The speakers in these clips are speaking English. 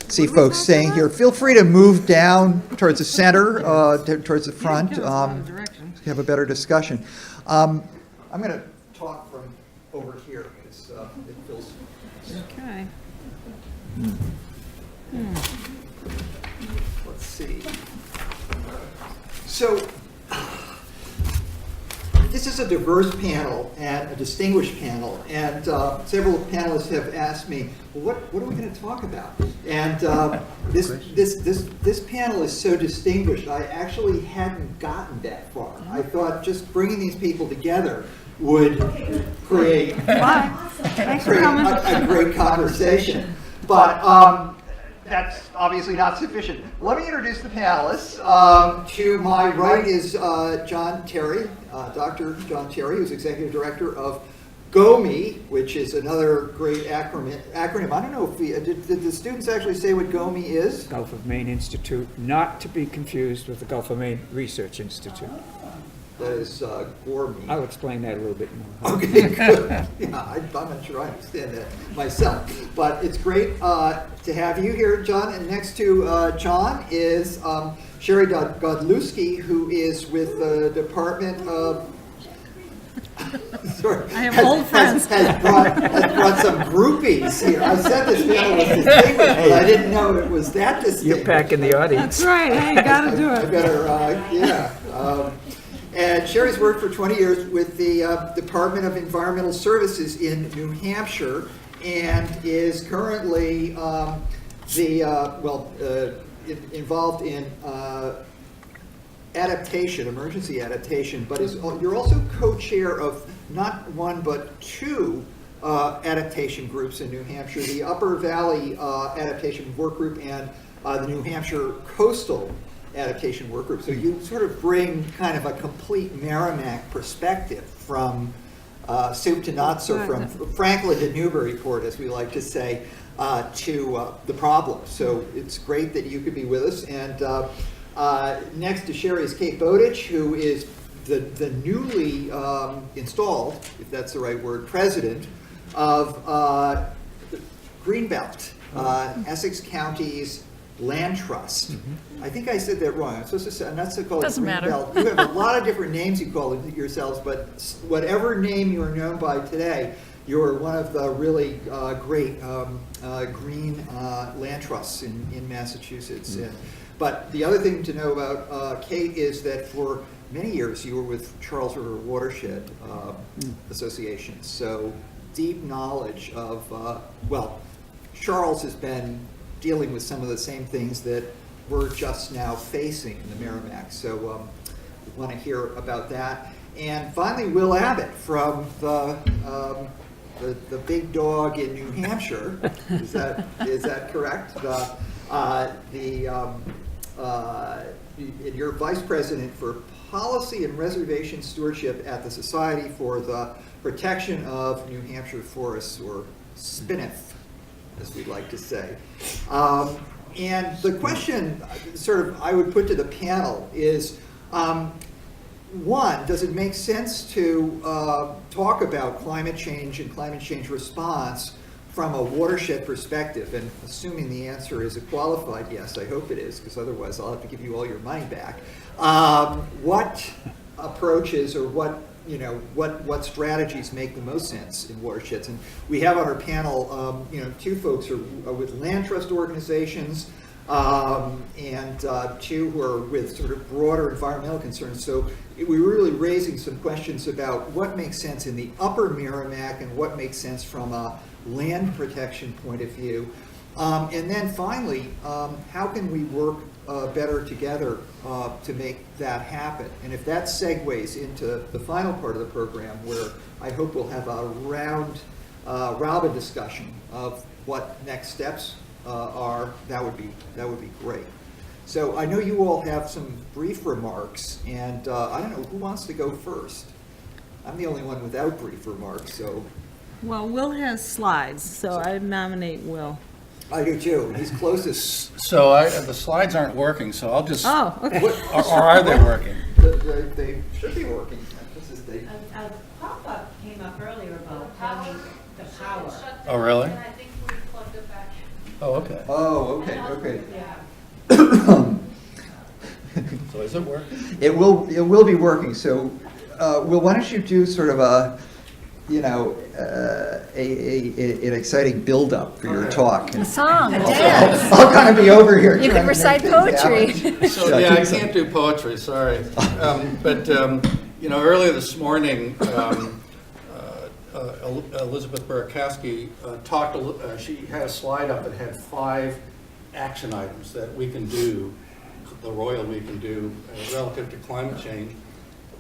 See folks staying here. Feel free to move down towards the center, towards the front. Have a better discussion. I'm going to talk from over here because it feels. Okay. Let's see. So this is a diverse panel and a distinguished panel, and several panelists have asked me, well, what are we going to talk about? And this panel is so distinguished, I actually hadn't gotten that far. I thought just bringing these people together would create a great conversation. But that's obviously not sufficient. Let me introduce the panelists. To my right is John Terry, Dr. John Terry, who's Executive Director of GOMI, which is another great acronym. I don't know if did the students actually say what GOMI is? Gulf of Maine Institute, not to be confused with the Gulf of Maine Research Institute. That is GORMI. I'll explain that a little bit more. Okay, good. Yeah, I'm not sure I understand that myself. But it's great to have you here, John. And next to John is Sherry Godlewski, who is with the Department of... Sorry, I have old friends. Has brought some groupies here. I said this panel was distinguished, but I didn't know it was that distinguished. You're back in the audience. That's right. Hey, gotta do I it. better, yeah. And Sherry's worked for 20 years with the Department of Environmental Services in New Hampshire, and is currently involved in adaptation, emergency adaptation. But you're also co-chair of not one but two adaptation groups in New Hampshire: the Upper Valley Adaptation Work Group and the New Hampshire Coastal Adaptation Work Group. So you sort of bring kind of a complete Merrimack perspective from soup to nuts, or from Franklin to Newburyport, as we like to say, to the problem. So it's great that you could be with us. And next to Sherry is Kate Bowditch, who is the newly installed, if that's the right word, president of Greenbelt, Essex County's Land Trust. I think I said that wrong. I'm supposed to say, I'm not supposed to call it Doesn't matter. Greenbelt. You have a lot of different names you call yourselves, but whatever name you are known by today, you're one of the really great green land trusts in Massachusetts. But the other thing to know about Kate is that for many years you were with Charles River Watershed Association. So deep knowledge of, Charles has been dealing with some of the same things that we're just now facing in the Merrimack. So we want to hear about that. And finally, Will Abbott from the big dog in New Hampshire. Is that correct? You're vice president for policy and reservation stewardship at the Society for the Protection of New Hampshire Forests, or SPNF, as we'd like to say. And the question I would put to the panel is, one, does it make sense to talk about climate change and climate change response from a watershed perspective? And assuming the answer is a qualified yes, I hope it is, because otherwise I'll have to give you all your money back. What approaches, or what strategies make the most sense in watersheds? And we have on our panel, two folks who are with land trust organizations, and two who are with sort of broader environmental concerns. So we're really raising some questions about what makes sense in the upper Merrimack and what makes sense from a land protection point of view. And then finally, how can we work better together to make that happen? And if that segues into the final part of the program, where I hope we'll have a round robin discussion of what next steps are, that would be great. So I know you all have some brief remarks, and I don't know who wants to go first. I'm the only one without brief remarks, so. Well, Will has slides, so I nominate Will. I do too. He's closest. So the slides aren't working, so I'll just. Oh, okay. Or are they working? They should be working. A pop-up came up earlier about having the power. Oh, really? And I think we plugged it back. Oh, okay. Oh, okay, okay. So is it working? It will be working. So, Will, why don't you do sort of a, an exciting build-up for your talk? A song, a dance. I'll kind of be over here. You trying can to make recite things poetry. happen. So, yeah, I can't do poetry, sorry. But earlier this morning, Elizabeth Barakowski talked, she had a slide up that had 5 action items that we can do, the Royal we can do relative to climate change.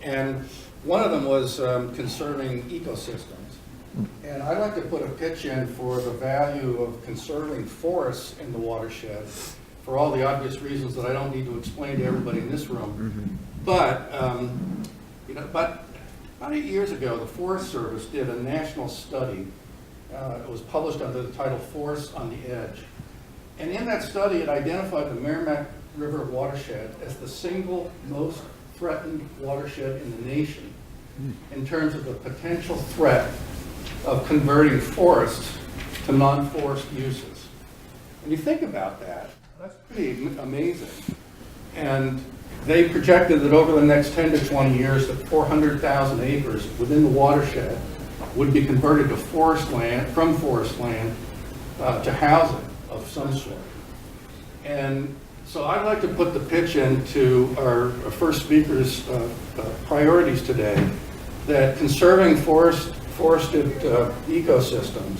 And one of them was conserving ecosystems. And I'd like to put a pitch in for the value of conserving forests in the watershed for all the obvious reasons that I don't need to explain to everybody in this room. But, about 8 years ago, the Forest Service did a national study. It was published under the title Forests on the Edge. And in that study, it identified the Merrimack River Watershed as the single most threatened watershed in the nation in terms of the potential threat of converting forests to non-forest uses. And you think about that, that's pretty amazing. And they projected that over the next 10 to 20 years that 400,000 acres within the watershed would be converted to forest land, from forest land to housing of some sort. And so I'd like to put the pitch into our first speaker's priorities today, that conserving forested ecosystems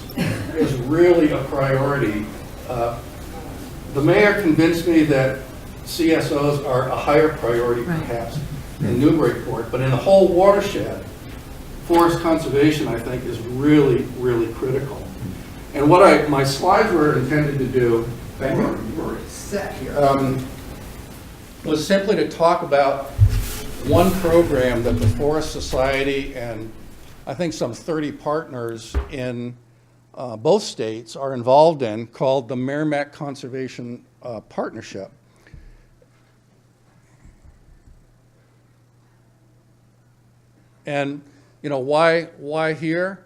is really a priority. The mayor convinced me that CSOs are a higher priority perhaps in Newburyport, but in the whole watershed, forest conservation, I think, is really, really critical. And what my slides were intended to do, We're set here. was simply to talk about one program that the Forest Society and I think some 30 partners in both states are involved in, called the Merrimack Conservation Partnership. And why here?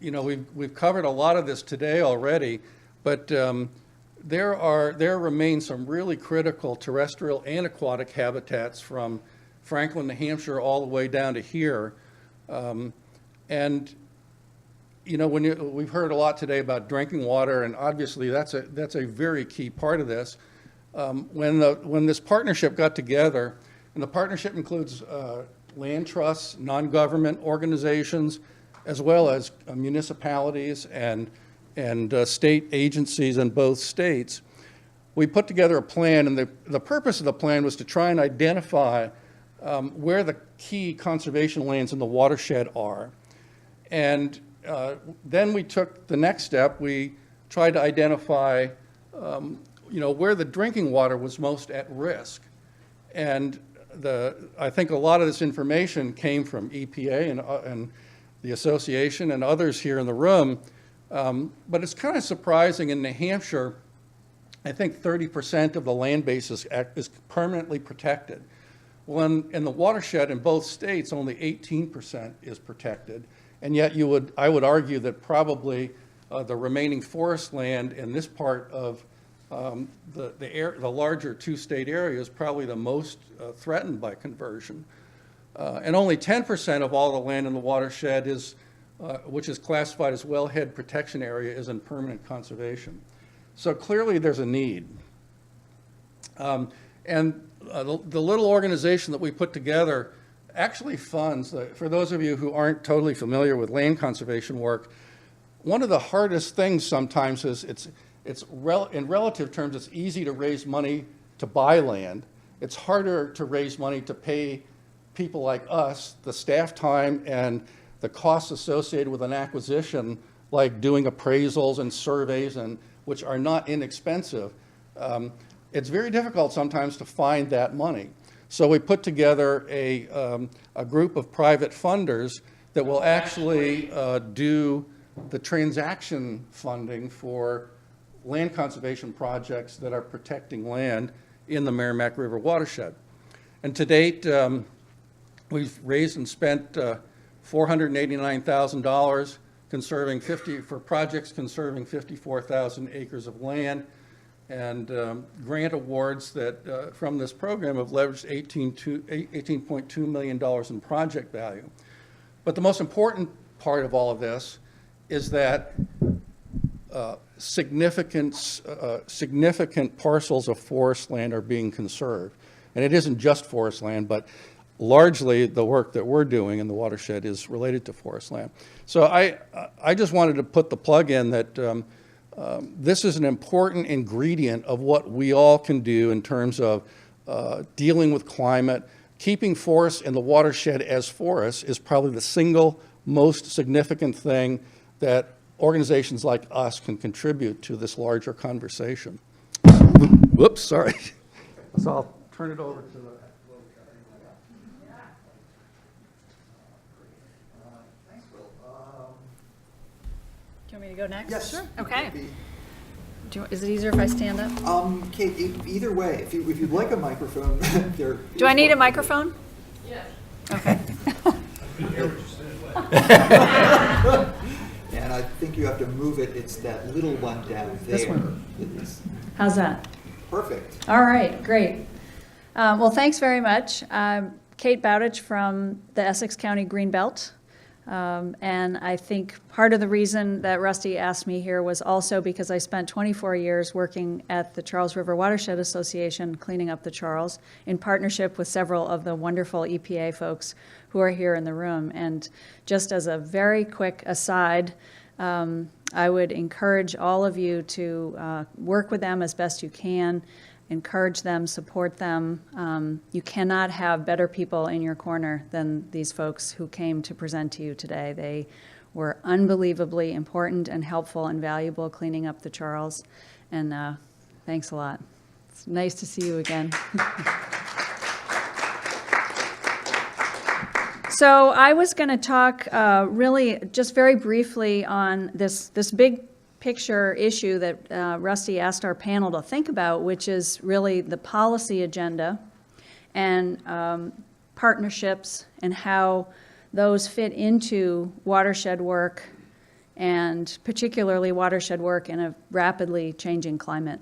We've covered a lot of this today already, but there remain some really critical terrestrial and aquatic habitats from Franklin, New Hampshire, all the way down to here. We've heard a lot today about drinking water, and obviously that's a very key part of this. When this partnership got together, and the partnership includes land trusts, non-government organizations, as well as municipalities and state agencies in both states, we put together a plan, and the purpose of the plan was to try and identify where the key conservation lands in the watershed are. And then we took the next step. We tried to identify where the drinking water was most at risk. And I think a lot of this information came from EPA and the association and others here in the room. But it's kind of surprising in New Hampshire, I think 30% of the land base is permanently protected. Well, in the watershed in both states, only 18% is protected. And yet I would argue that probably the remaining forest land in this part of the larger 2-state area is probably the most threatened by conversion. And only 10% of all the land in the watershed which is classified as wellhead protection area, is in permanent conservation. So clearly there's a need. And the little organization that we put together actually funds, for those of you who aren't totally familiar with land conservation work, one of the hardest things sometimes is in relative terms, it's easy to raise money to buy land. It's harder to raise money to pay people like us the staff time and the costs associated with an acquisition, like doing appraisals and surveys, which are not inexpensive. It's very difficult sometimes to find that money. So we put together a group of private funders that will actually do the transaction funding for land conservation projects that are protecting land in the Merrimack River watershed. And to date, we've raised and spent $489,000 for projects conserving 54,000 acres of land, and grant awards that from this program have leveraged $18.2 million in project value. But the most important part of all of this is that significant parcels of forest land are being conserved. And it isn't just forest land, but largely the work that we're doing in the watershed is related to forest land. So I just wanted to put the plug in that this is an important ingredient of what we all can do in terms of dealing with climate. Keeping forests in the watershed as forests is probably the single most significant thing that organizations like us can contribute to this larger conversation. Whoops, sorry. So I'll turn it over to the... Thanks, Will. Do you want me to go next? Yes. Sure. Okay. Is it easier if I stand up? Kate, either way, if you'd like a microphone, there. Do I need a microphone? Yes. Okay. And I think you have to move it. It's that little one down there. This one? It is How's that? perfect. All right, great. Well, thanks very much. I'm Kate Bowditch from the Essex County Greenbelt. And I think part of the reason that Rusty asked me here was also because I spent 24 years working at the Charles River Watershed Association, cleaning up the Charles, in partnership with several of the wonderful EPA folks who are here in the room. And just as a very quick aside, I would encourage all of you to work with them as best you can, encourage them, support them. You cannot have better people in your corner than these folks who came to present to you today. They were unbelievably important and helpful and valuable cleaning up the Charles. And thanks a lot. It's nice to see you again. So I was going to talk really just very briefly on this big picture issue that Rusty asked our panel to think about, which is really the policy agenda and partnerships and how those fit into watershed work, and particularly watershed work in a rapidly changing climate.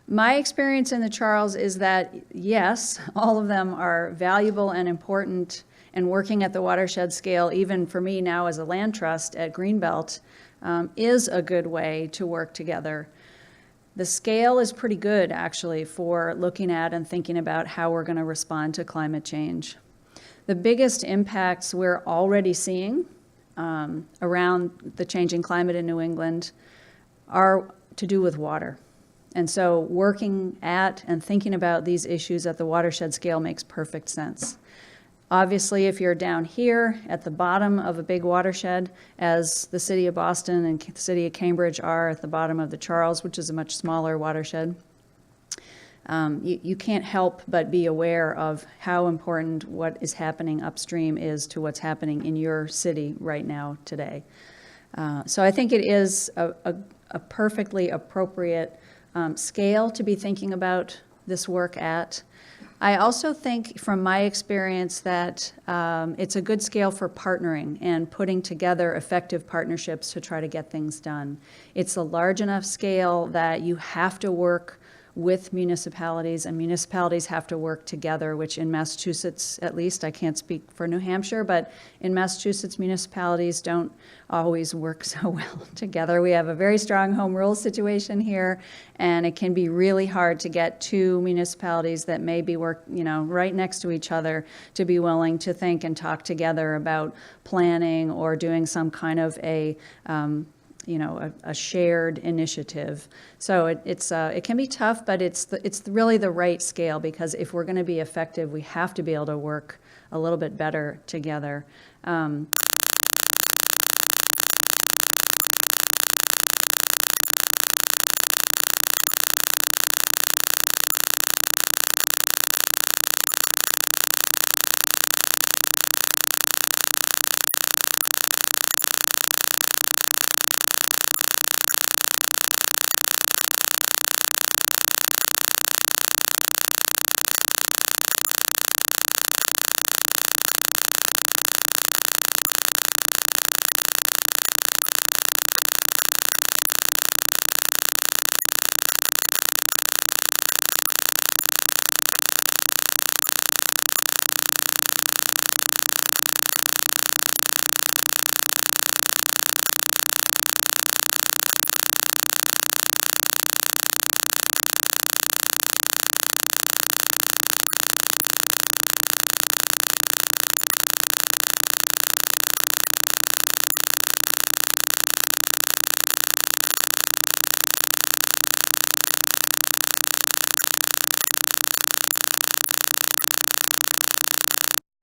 My experience in the Charles is that, yes, all of them are valuable and important, and working at the watershed scale, even for me now as a land trust at Greenbelt, is a good way to work together. The scale is pretty good, actually, for looking at and thinking about how we're going to respond to climate change. The biggest impacts we're already seeing around the changing climate in New England are to do with water. And so working at and thinking about these issues at the watershed scale makes perfect sense. Obviously, if you're down here at the bottom of a big watershed, as the city of Boston and the city of Cambridge are at the bottom of the Charles, which is a much smaller watershed, you can't help but be aware of how important what is happening upstream is to what's happening in your city right now today. So I think it is a perfectly appropriate scale to be thinking about this work at. I also think, from my experience, that it's a good scale for partnering and putting together effective partnerships to try to get things done. It's a large enough scale that you have to work with municipalities, and municipalities have to work together, which in Massachusetts, at least, I can't speak for New Hampshire, but in Massachusetts, municipalities don't always work so well together. We have a very strong home rule situation here, and it can be really hard to get two municipalities that maybe work, right next to each other to be willing to think and talk together about planning or doing some kind of a shared initiative. So it can be tough, but it's really the right scale, because if we're going to be effective, we have to be able to work a little bit better together.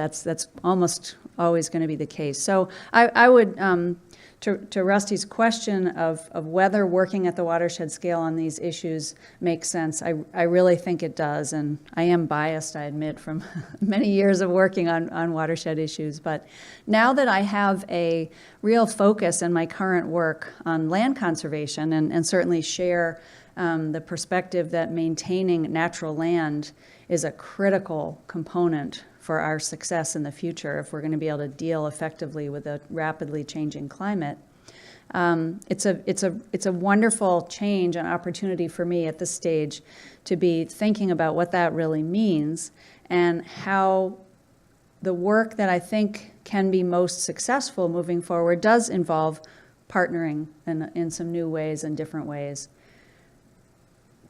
That's almost always going to be the case. So I would, to Rusty's question of whether working at the watershed scale on these issues makes sense, I really think it does. And I am biased, I admit, from many years of working on watershed issues. But now that I have a real focus in my current work on land conservation, and certainly share the perspective that maintaining natural land is a critical component for our success in the future if we're going to be able to deal effectively with a rapidly changing climate. It's a wonderful change and opportunity for me at this stage to be thinking about what that really means and how the work that I think can be most successful moving forward does involve partnering in some new ways and different ways.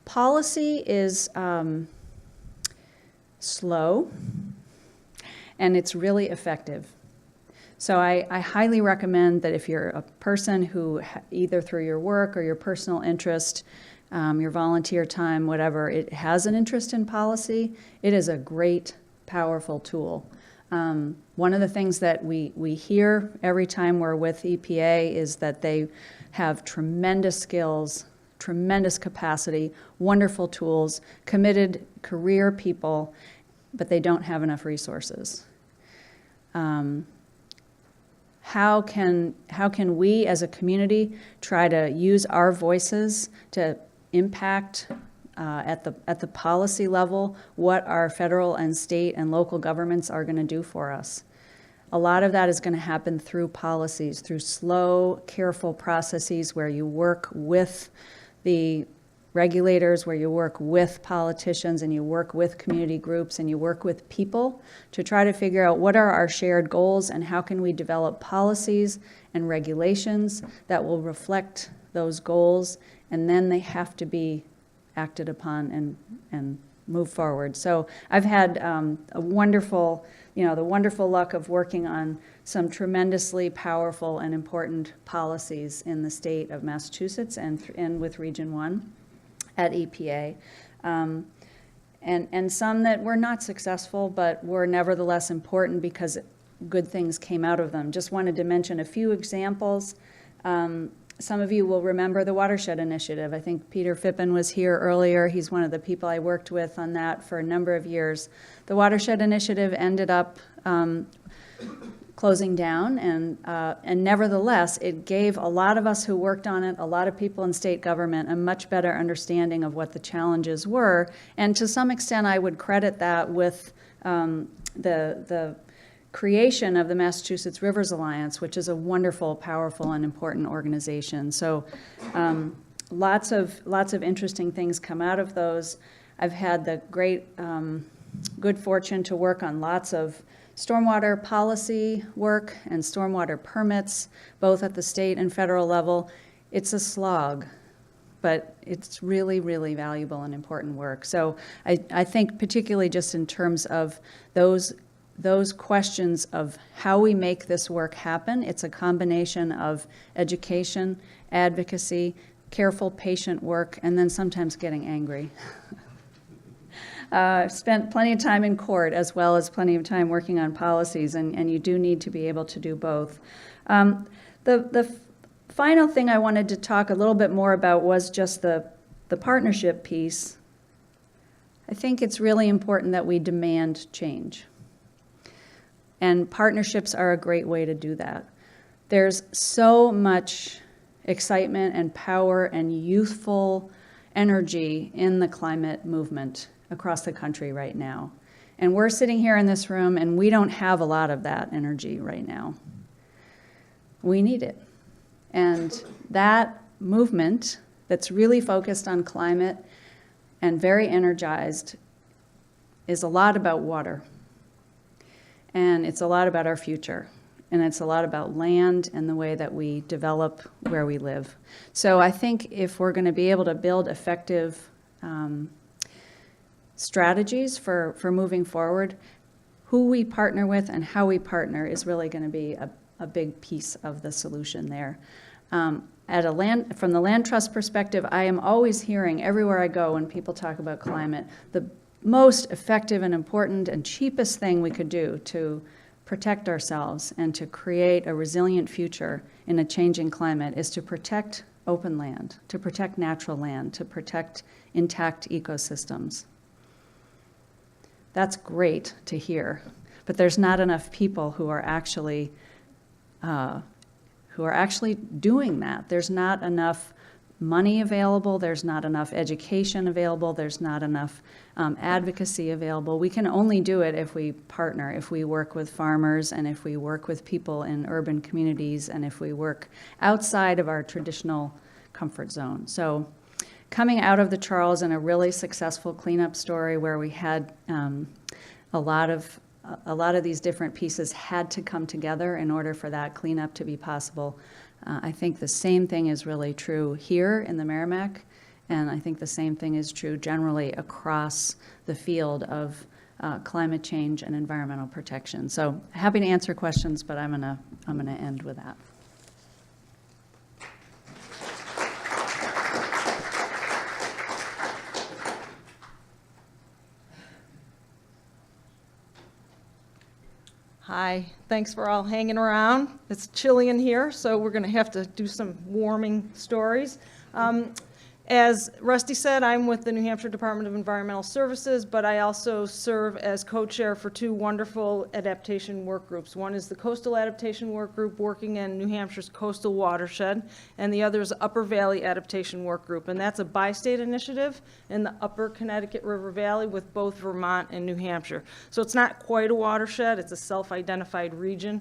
Policy is slow, and it's really effective. So I highly recommend that if you're a person who, either through your work or your personal interest, your volunteer time, whatever, it has an interest in policy, it is a great, powerful tool. One of the things that we hear every time we're with EPA is that they have tremendous skills, tremendous capacity, wonderful tools, committed career people, but they don't have enough resources. How can we as a community try to use our voices to impact at the policy level what our federal and state and local governments are going to do for us? A lot of that is going to happen through policies, through slow, careful processes where you work with the regulators, where you work with politicians and you work with community groups and you work with people to try to figure out what are our shared goals and how can we develop policies and regulations that will reflect those goals, and then they have to be acted upon and move forward. So I've had the wonderful luck of working on some tremendously powerful and important policies in the state of Massachusetts and with Region 1 at EPA, and some that were not successful, but were nevertheless important because good things came out of them. Just wanted to mention a few examples. Some of you will remember the Watershed Initiative. I think Peter Phippen was here earlier. He's one of the people I worked with on that for a number of years. The Watershed Initiative ended up closing down, and nevertheless, it gave a lot of us who worked on it, a lot of people in state government, a much better understanding of what the challenges were. And to some extent, I would credit that with the creation of the Massachusetts Rivers Alliance, which is a wonderful, powerful, and important organization. So lots of interesting things come out of those. I've had the great good fortune to work on lots of stormwater policy work and stormwater permits, both at the state and federal level. It's a slog, but it's really, really valuable and important work. So I think particularly just in terms of those questions of how we make this work happen, it's a combination of education, advocacy, careful, patient work, and then sometimes getting angry. I've spent plenty of time in court as well as plenty of time working on policies, and you do need to be able to do both. The final thing I wanted to talk a little bit more about was just the partnership piece. I think it's really important that we demand change. And partnerships are a great way to do that. There's so much excitement and power and youthful energy in the climate movement across the country right now. And we're sitting here in this room and we don't have a lot of that energy right now. We need it. And that movement that's really focused on climate and very energized is a lot about water. And it's a lot about our future. And it's a lot about land and the way that we develop where we live. So I think if we're going to be able to build effective strategies for moving forward, who we partner with and how we partner is really going to be a big piece of the solution there. From the land trust perspective, I am always hearing everywhere I go when people talk about climate, most effective and important and cheapest thing we could do to protect ourselves and to create a resilient future in a changing climate is to protect open land, to protect natural land, to protect intact ecosystems. That's great to hear, but there's not enough people who are actually doing that. There's not enough money available, there's not enough education available, there's not enough advocacy available. We can only do it if we partner, if we work with farmers, and if we work with people in urban communities, and if we work outside of our traditional comfort zone. So coming out of the Charles in a really successful cleanup story where we had a lot of these different pieces had to come together in order for that cleanup to be possible. I think the same thing is really true here in the Merrimack, and I think the same thing is true generally across the field of climate change and environmental protection. So happy to answer questions, but I'm gonna end with that. Hi, thanks for all hanging around. It's chilly in here, so we're going to have to do some warming stories. As Rusty said, I'm with the New Hampshire Department of Environmental Services, but I also serve as co-chair for two wonderful adaptation work groups. One is the Coastal Adaptation Work Group working in New Hampshire's coastal watershed, and the other is the Upper Valley Adaptation Work Group, and that's a bi-state initiative in the Upper Connecticut River Valley with both Vermont and New Hampshire. So it's not quite a watershed, it's a self-identified region.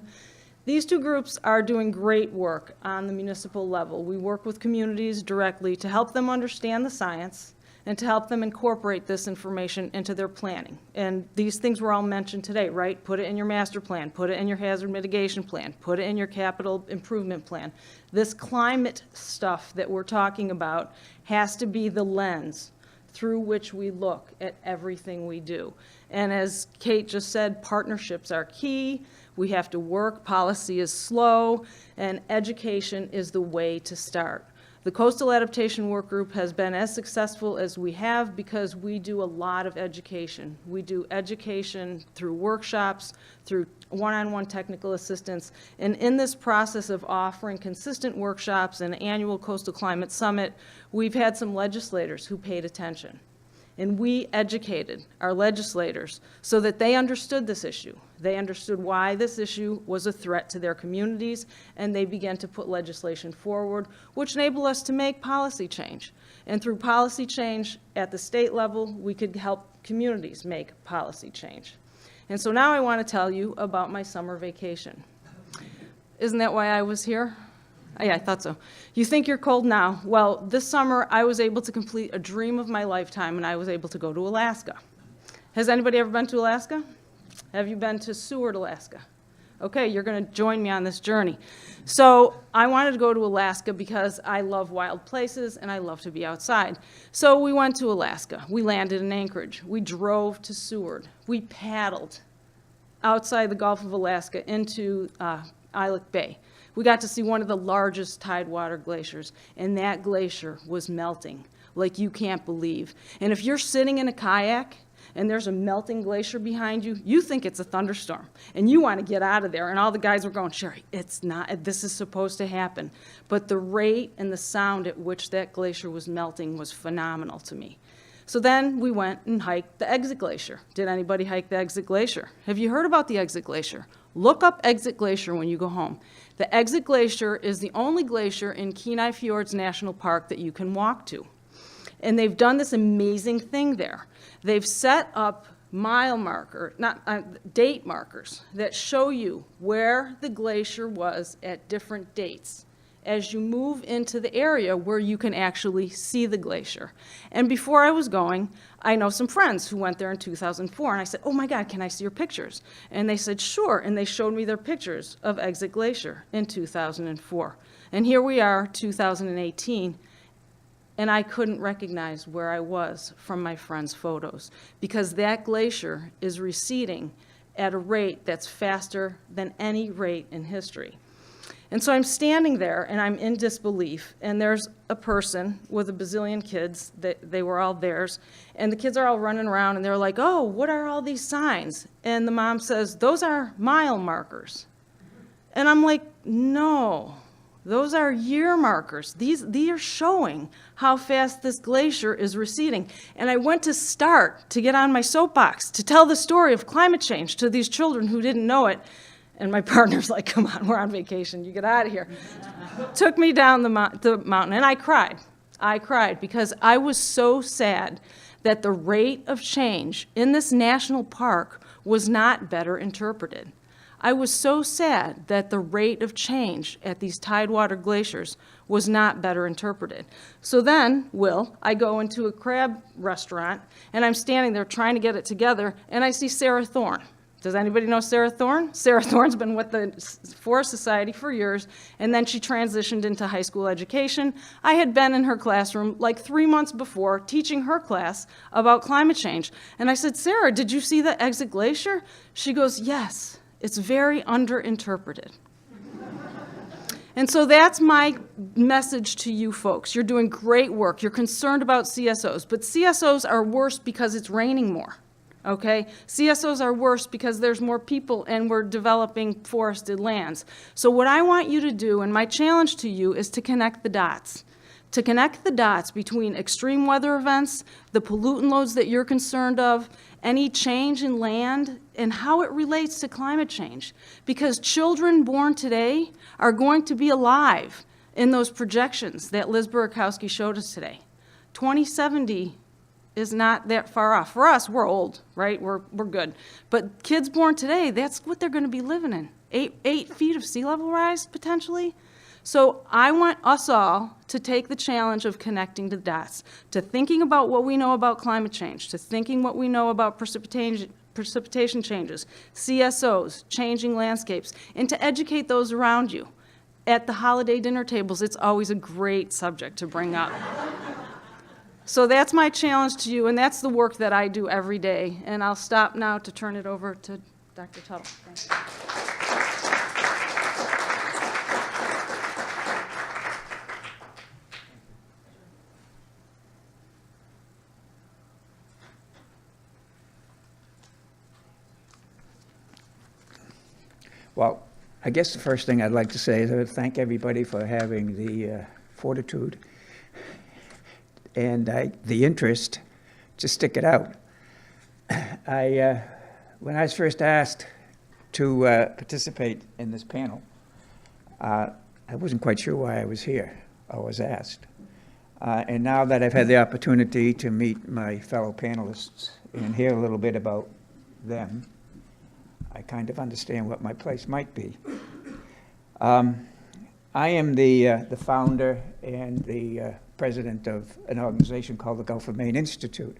These two groups are doing great work on the municipal level. We work with communities directly to help them understand the science and to help them incorporate this information into their planning. And these things were all mentioned today, right? Put it in your master plan, put it in your hazard mitigation plan, put it in your capital improvement plan. This climate stuff that we're talking about has to be the lens through which we look at everything we do. And as Kate just said, partnerships are key. We have to work, policy is slow, and education is the way to start. The Coastal Adaptation Work Group has been as successful as we have because we do a lot of education. We do education through workshops, through one-on-one technical assistance, and in this process of offering consistent workshops and annual Coastal Climate Summit, we've had some legislators who paid attention. And we educated our legislators so that they understood this issue. They understood why this issue was a threat to their communities, and they began to put legislation forward, which enabled us to make policy change. And through policy change at the state level, we could help communities make policy change. And so now I want to tell you about my summer vacation. Isn't that why I was here? Oh, yeah, I thought so. You think you're cold now. Well, this summer I was able to complete a dream of my lifetime, and I was able to go to Alaska. Has anybody ever been to Alaska? Have you been to Seward, Alaska? Okay, you're going to join me on this journey. So I wanted to go to Alaska because I love wild places and I love to be outside. So we went to Alaska. We landed in Anchorage. We drove to Seward. We paddled outside the Gulf of Alaska into Islet Bay. We got to see one of the largest tidewater glaciers, and that glacier was melting like you can't believe. And if you're sitting in a kayak and there's a melting glacier behind you, you think it's a thunderstorm, and you want to get out of there. And all the guys were going, Sherry, it's not, this is supposed to happen. But the rate and the sound at which that glacier was melting was phenomenal to me. So then we went and hiked the Exit Glacier. Did anybody hike the Exit Glacier? Have you heard about the Exit Glacier? Look up Exit Glacier when you go home. The Exit Glacier is the only glacier in Kenai Fjords National Park that you can walk to. And they've done this amazing thing there. They've set up date markers that show you where the glacier was at different dates as you move into the area where you can actually see the glacier. And before I was going, I know some friends who went there in 2004, and I said, oh my God, can I see your pictures? And they said, sure, and they showed me their pictures of Exit Glacier in 2004. And here we are, 2018, and I couldn't recognize where I was from my friends' photos because that glacier is receding at a rate that's faster than any rate in history. And so I'm standing there, and I'm in disbelief, and there's a person with a bazillion kids, they were all theirs, and the kids are all running around, and they're like, oh, what are all these signs? And the mom says, those are mile markers. And I'm like, no, those are year markers. These are showing how fast this glacier is receding. And I went to get on my soapbox to tell the story of climate change to these children who didn't know it. And my partner's like, come on, we're on vacation, you get out of here. Took me down the mountain, and I cried. I cried because I was so sad that the rate of change in this national park was not better interpreted. I was so sad that the rate of change at these tidewater glaciers was not better interpreted. So then, I go into a crab restaurant, and I'm standing there trying to get it together, and I see Sarah Thorne. Does anybody know Sarah Thorne? Sarah Thorne's been with the Forest Society for years, and then she transitioned into high school education. I had been in her classroom like 3 months before teaching her class about climate change. And I said, Sarah, did you see the exit glacier? She goes, yes, it's very underinterpreted. And so that's my message to you folks. You're doing great work. You're concerned about CSOs, but CSOs are worse because it's raining more. Okay? CSOs are worse because there's more people and we're developing forested lands. So what I want you to do, and my challenge to you, is to connect the dots. To connect the dots between extreme weather events, the pollutant loads that you're concerned of, any change in land, and how it relates to climate change. Because children born today are going to be alive in those projections that Liz Burakowski showed us today. 2070 is not that far off. For us, we're old, right? We're good. But kids born today, that's what they're going to be living in. 8 feet of sea level rise, potentially. So I want us all to take the challenge of connecting the dots, to thinking about what we know about climate change, to thinking what we know about precipitation changes, CSOs, changing landscapes, and to educate those around you. At the holiday dinner tables, it's always a great subject to bring up. So that's my challenge to you, and that's the work that I do every day. And I'll stop now to turn it over to Dr. Tuttle. Thanks. Well, I guess the first thing I'd like to say is I would thank everybody for having the fortitude and the interest to stick it out. When I was first asked to participate in this panel, I wasn't quite sure why I was here or was asked. And now that I've had the opportunity to meet my fellow panelists and hear a little bit about them, I kind of understand what my place might be. I am the founder and the president of an organization called the Gulf of Maine Institute.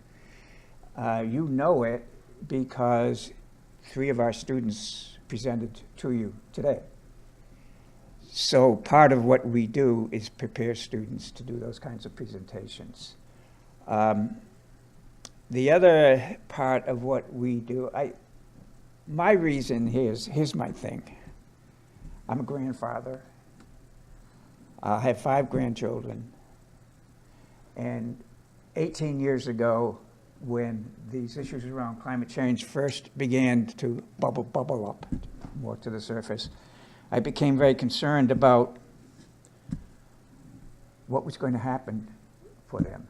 You know it because 3 of our students presented to you today. So part of what we do is prepare students to do those kinds of presentations. The other part of what we do, my reason, here's my thing. I'm a grandfather. I have 5 grandchildren. And 18 years ago, when these issues around climate change first began to bubble up more to the surface, I became very concerned about what was going to happen for them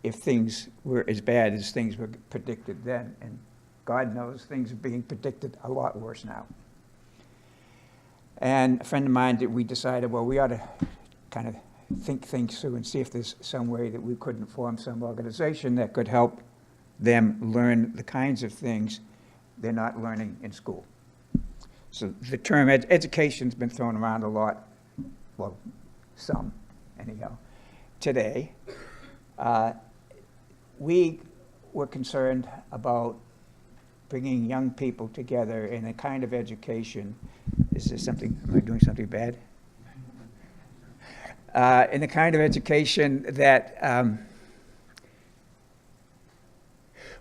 if things were as bad as things were predicted then. And God knows things are being predicted a lot worse now. And a friend of mine, we decided, well, we ought to kind of think things through and see if there's some way that we couldn't form some organization that could help them learn the kinds of things they're not learning in school. So the term education's been thrown around a lot, well, some anyhow, today. We were concerned about bringing young people together in a kind of education. Is there something, am I doing something bad? In a kind of education that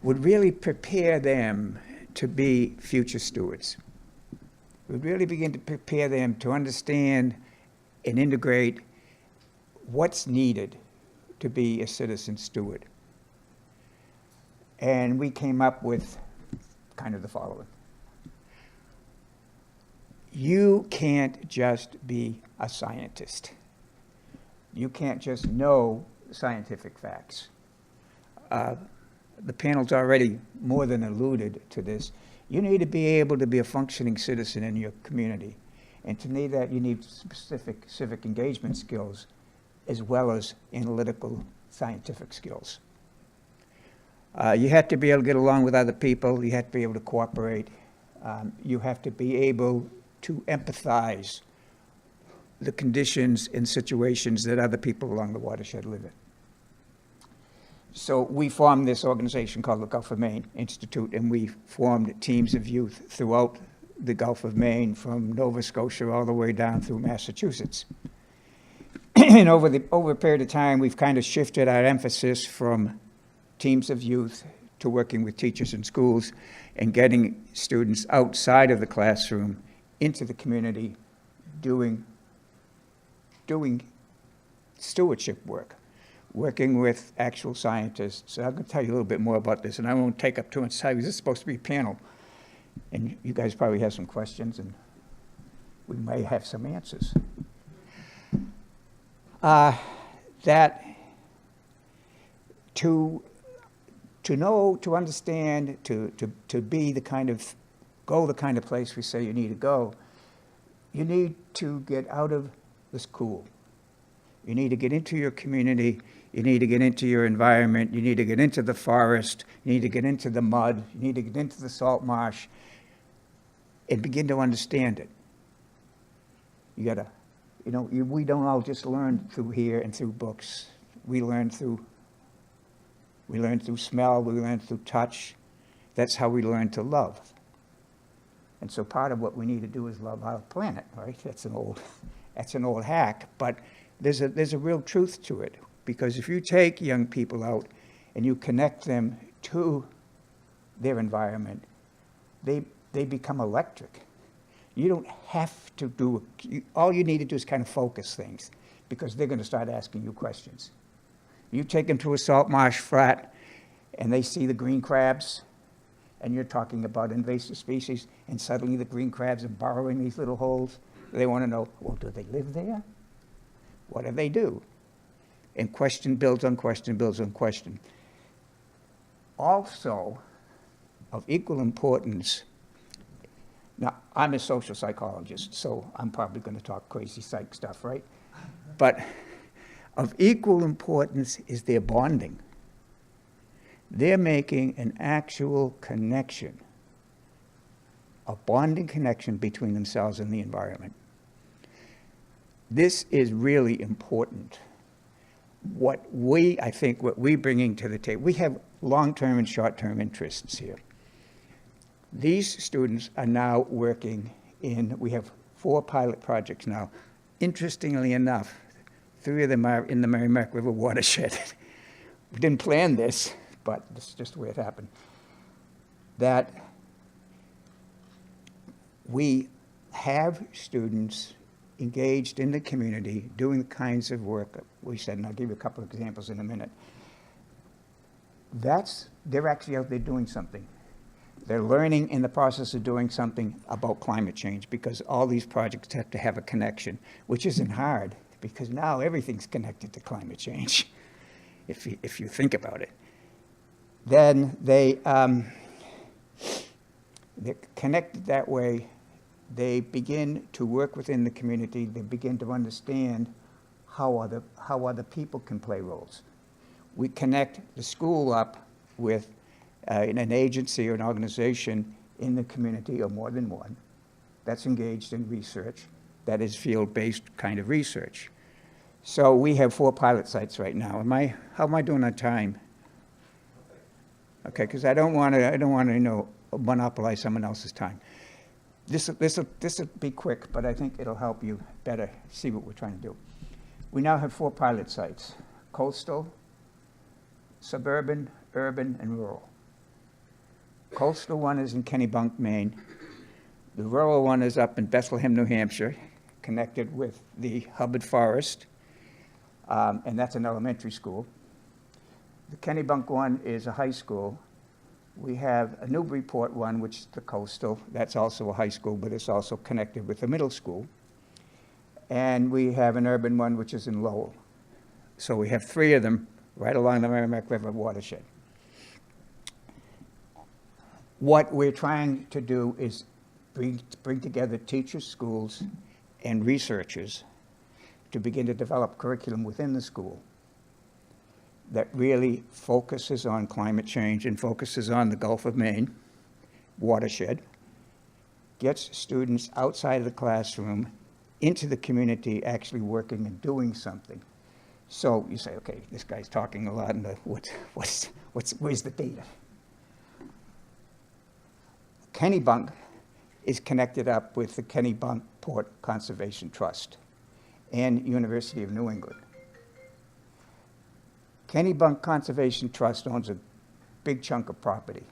would really prepare them to be future stewards. We really begin to prepare them to understand and integrate what's needed to be a citizen steward. And we came up with kind of the following. You can't just be a scientist. You can't just know scientific facts. The panel's already more than alluded to this. You need to be able to be a functioning citizen in your community. And to need that, you need specific civic engagement skills as well as analytical scientific skills. You have to be able to get along with other people. You have to be able to cooperate. You have to be able to empathize the conditions and situations that other people along the watershed live in. So we formed this organization called the Gulf of Maine Institute, and we formed teams of youth throughout the Gulf of Maine, from Nova Scotia all the way down through Massachusetts. And over a period of time, we've kind of shifted our emphasis from teams of youth to working with teachers in schools and getting students outside of the classroom into the community doing stewardship work, working with actual scientists. I'm going to tell you a little bit more about this, and I won't take up too much time because this is supposed to be a panel. And you guys probably have some questions, and we may have some answers. That to know, to understand, to be the kind of, go the kind of place we say you need to go, you need to get out of the school. You need to get into your community. You need to get into your environment. You need to get into the forest. You need to get into the mud. You need to get into the salt marsh and begin to understand it. You gotta, we don't all just learn through here and through books. We learn through smell. We learn through touch. That's how we learn to love. And so part of what we need to do is love our planet, right? That's an old hack, but there's a real truth to it. Because if you take young people out and you connect them to their environment, they become electric. You don't have to do, all you need to do is kind of focus things, because they're going to start asking you questions. You take them to a salt marsh flat and they see the green crabs, and you're talking about invasive species, and suddenly the green crabs are burrowing these little holes. They want to know, well, do they live there? What do they do? And question builds on question builds on question. Also, of equal importance, now I'm a social psychologist, so I'm probably going to talk crazy psych stuff, right? But of equal importance is their bonding. They're making an actual connection, a bonding connection between themselves and the environment. This is really important. What we're bringing to the table, we have long-term and short-term interests here. These students are now working we have 4 pilot projects now. Interestingly enough, 3 of them are in the Merrimack River Watershed. We didn't plan this, but this is just the way it happened. That we have students engaged in the community doing the kinds of work we said, and I'll give you a couple of examples in a minute. They're actually out there doing something. They're learning in the process of doing something about climate change, because all these projects have to have a connection, which isn't hard, because now everything's connected to climate change, if you think about it. Then they're connected that way. They begin to work within the community. They begin to understand how other people can play roles. We connect the school up with an agency or an organization in the community, or more than one, that's engaged in research, that is field-based kind of research. So we have 4 pilot sites right now. How am I doing on time? Okay, because I don't want to monopolize someone else's time. This will be quick, but I think it'll help you better see what we're trying to do. We now have 4 pilot sites: coastal, suburban, urban, and rural. Coastal one is in Kennebunk, Maine. The rural one is up in Bethlehem, New Hampshire, connected with the Hubbard Forest, and that's an elementary school. The Kennebunk one is a high school. We have a Newburyport one, which is the coastal. That's also a high school, but it's also connected with the middle school. And we have an urban one, which is in Lowell. So we have 3 of them right along the Merrimack River Watershed. What we're trying to do is bring together teachers, schools, and researchers to begin to develop curriculum within the school that really focuses on climate change and focuses on the Gulf of Maine watershed, gets students outside of the classroom into the community actually working and doing something. So you say, okay, this guy's talking a lot, and where's the data? Kennebunk is connected up with the Kennebunk Port Conservation Trust and University of New England. Kennebunk Conservation Trust owns a big chunk of property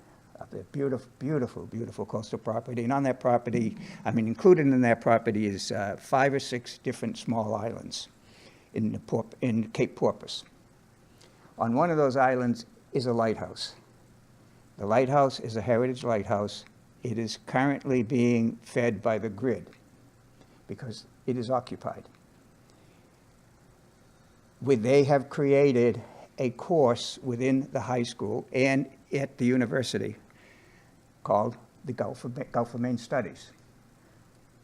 up there, beautiful, beautiful, beautiful coastal property. And on that property, included in that property is 5 or 6 different small islands in Cape Porpoise. On one of those islands is a lighthouse. The lighthouse is a heritage lighthouse. It is currently being fed by the grid because it is occupied. They have created a course within the high school and at the university called the Gulf of Maine Studies.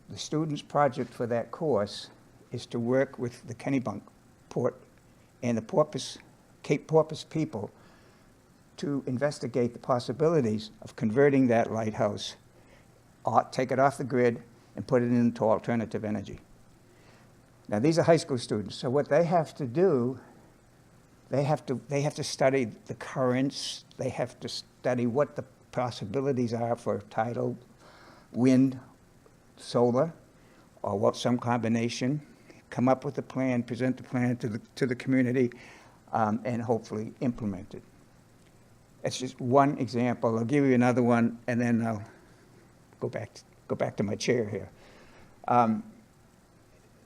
The students' project for that course is to work with the Kennebunk Port and the Cape Porpoise people to investigate the possibilities of converting that lighthouse, take it off the grid, and put it into alternative energy. Now, these are high school students, so what they have to do, they have to study the currents, they have to study what the possibilities are for tidal, wind, solar, or some combination, come up with a plan, present the plan to the community, and hopefully implement it. That's just one example. I'll give you another one, and then I'll go back to my chair here.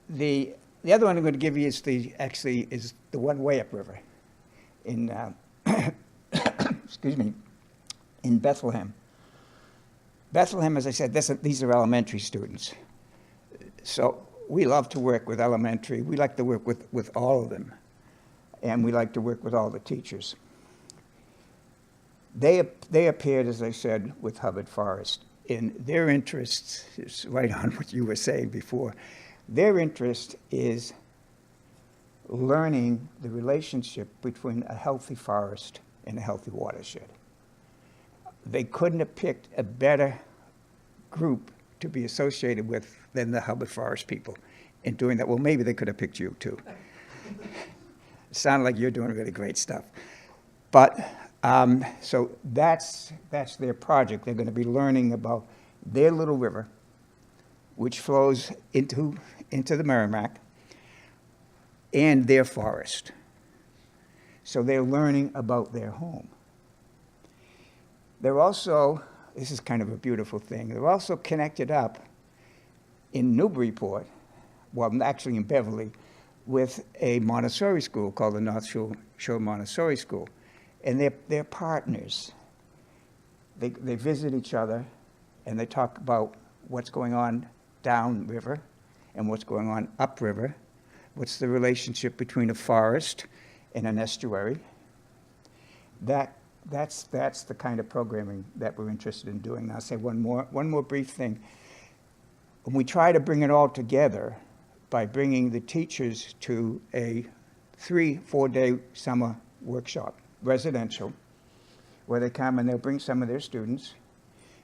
The other one I'm going to give you is the one way upriver in excuse me, in Bethlehem. Bethlehem, as I said, these are elementary students. So we love to work with elementary. We like to work with all of them, and we like to work with all the teachers. They appeared, as I said, with Hubbard Forest. In their interest is right on what you were saying before. Their interest is learning the relationship between a healthy forest and a healthy watershed. They couldn't have picked a better group to be associated with than the Hubbard Forest people in doing that. Well, maybe they could have picked you too. It sounded like you're doing really great stuff. But so that's their project. They're going to be learning about their little river, which flows into the Merrimack, and their forest. So they're learning about their home. They're also, this is kind of a beautiful thing, they're also connected up in Newburyport, well, actually in Beverly, with a Montessori school called the North Shore Montessori School. And they're partners. They visit each other, and they talk about what's going on downriver and what's going on upriver. What's the relationship between a forest and an estuary? That's the kind of programming that we're interested in doing. Now, I'll say one more brief thing. When we try to bring it all together by bringing the teachers to a 3-4-day summer workshop, residential, where they come and they'll bring some of their students,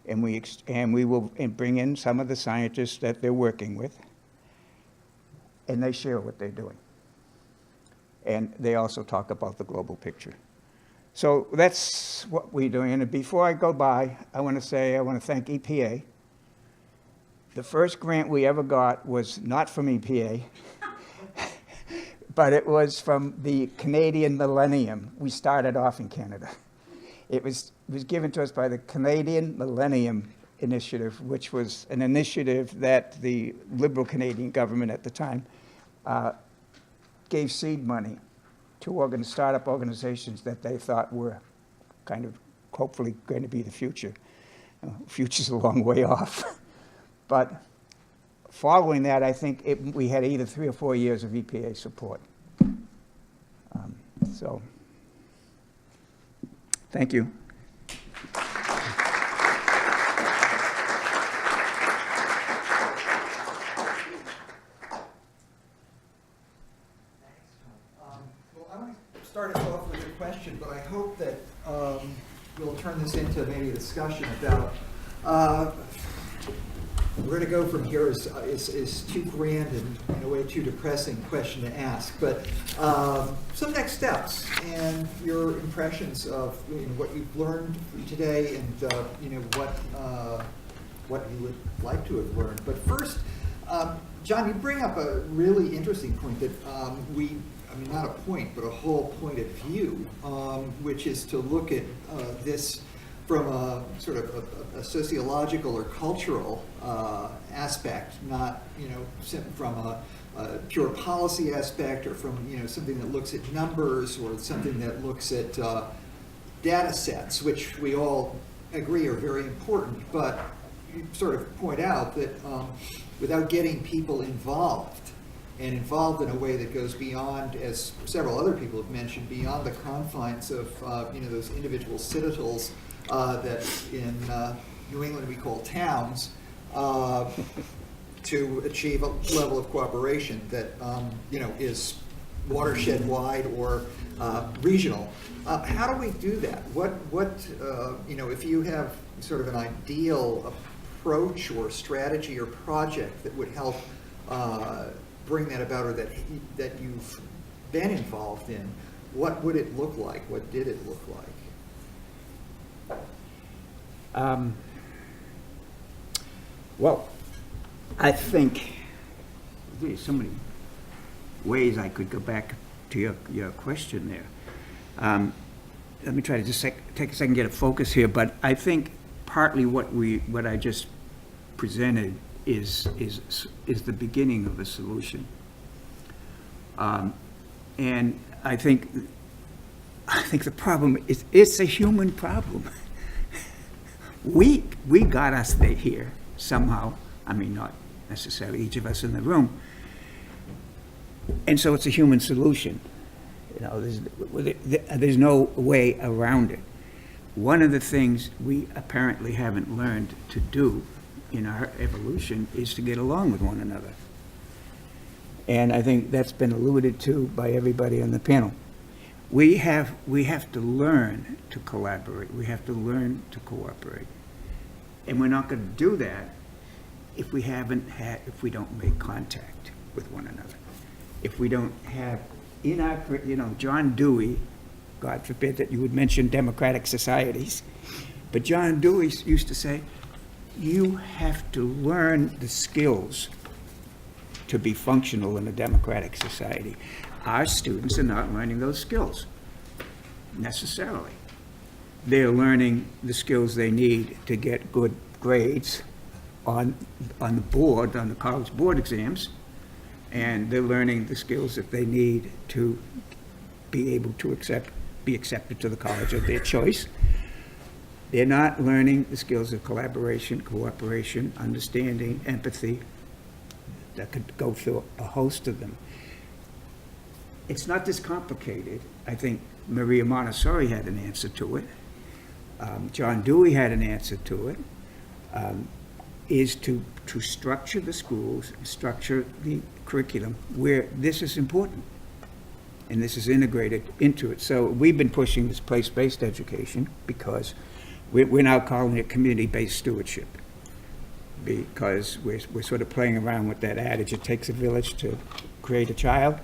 and we will bring in some of the scientists that they're working with, and they share what they're doing. And they also talk about the global picture. So that's what we're doing. And before I go by, I want to thank EPA. The first grant we ever got was not from EPA, but it was from the Canadian Millennium. We started off in Canada. It was given to us by the Canadian Millennium initiative, which was an initiative that the Liberal Canadian government at the time gave seed money to startup organizations that they thought were kind of hopefully going to be the future. Future's a long way off. But following that, I think we had either 3 or 4 years of EPA support. So, thank you. Well, I want to start us off with a question, but I hope that we'll turn this into maybe a discussion about where to go from here is too grand and in a way too depressing question to ask. But some next steps and your impressions of what you've learned today and what you would like to have learned. But first, John, you bring up a really interesting point that not a point, but a whole point of view, which is to look at this from a sort of a sociological or cultural aspect, not from a pure policy aspect or from something that looks at numbers or something that looks at data sets, which we all agree are very important. But you sort of point out that without getting people involved, and involved in a way that goes beyond, as several other people have mentioned, beyond the confines of those individual citadels that in New England we call towns, to achieve a level of cooperation that is watershed wide or regional. How do we do that? What if you have sort of an ideal approach or strategy or project that would help bring that about, or that you've been involved in, what would it look like? What did it look like? Well, I think there's so many ways I could go back to your question there. Let me try to just take a second, get a focus here. But I think partly what I just presented is the beginning of a solution. And I think the problem is it's a human problem. We got us here somehow. I mean, not necessarily each of us in the room. And so it's a human solution. There's no way around it. One of the things we apparently haven't learned to do in our evolution is to get along with one another. And I think that's been alluded to by everybody on the panel. We have to learn to collaborate. We have to learn to cooperate. And we're not going to do that if we don't make contact with one another. If we don't have John Dewey, God forbid that you would mention democratic societies, but John Dewey used to say, you have to learn the skills to be functional in a democratic society. Our students are not learning those skills necessarily. They're learning the skills they need to get good grades on the college board exams, and they're learning the skills that they need to be able to be accepted to the college of their choice. They're not learning the skills of collaboration, cooperation, understanding, empathy, that could go through a host of them. It's not this complicated. I think Maria Montessori had an answer to it. John Dewey had an answer to it, is to structure the schools, structure the curriculum where this is important and this is integrated into it. So we've been pushing this place-based education because we're now calling it community-based stewardship, because we're sort of playing around with that adage, it takes a village to create a child.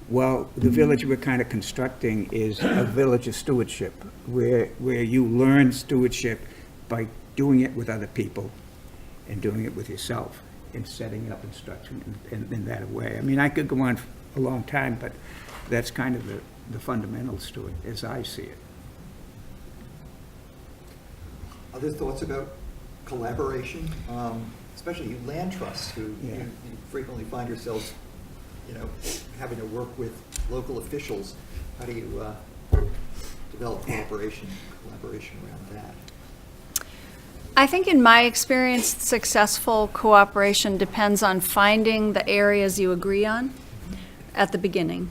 Well, the village we're kind of constructing is a village of stewardship, where you learn stewardship by doing it with other people and doing it with yourself and setting up and structuring in that way. I mean, I could go on a long time, but that's kind of the fundamentals to it as I see it. Other thoughts about collaboration, especially you land trusts who Yeah. you frequently find yourselves, having to work with local officials. How do you develop collaboration around that? I think in my experience, successful cooperation depends on finding the areas you agree on at the beginning.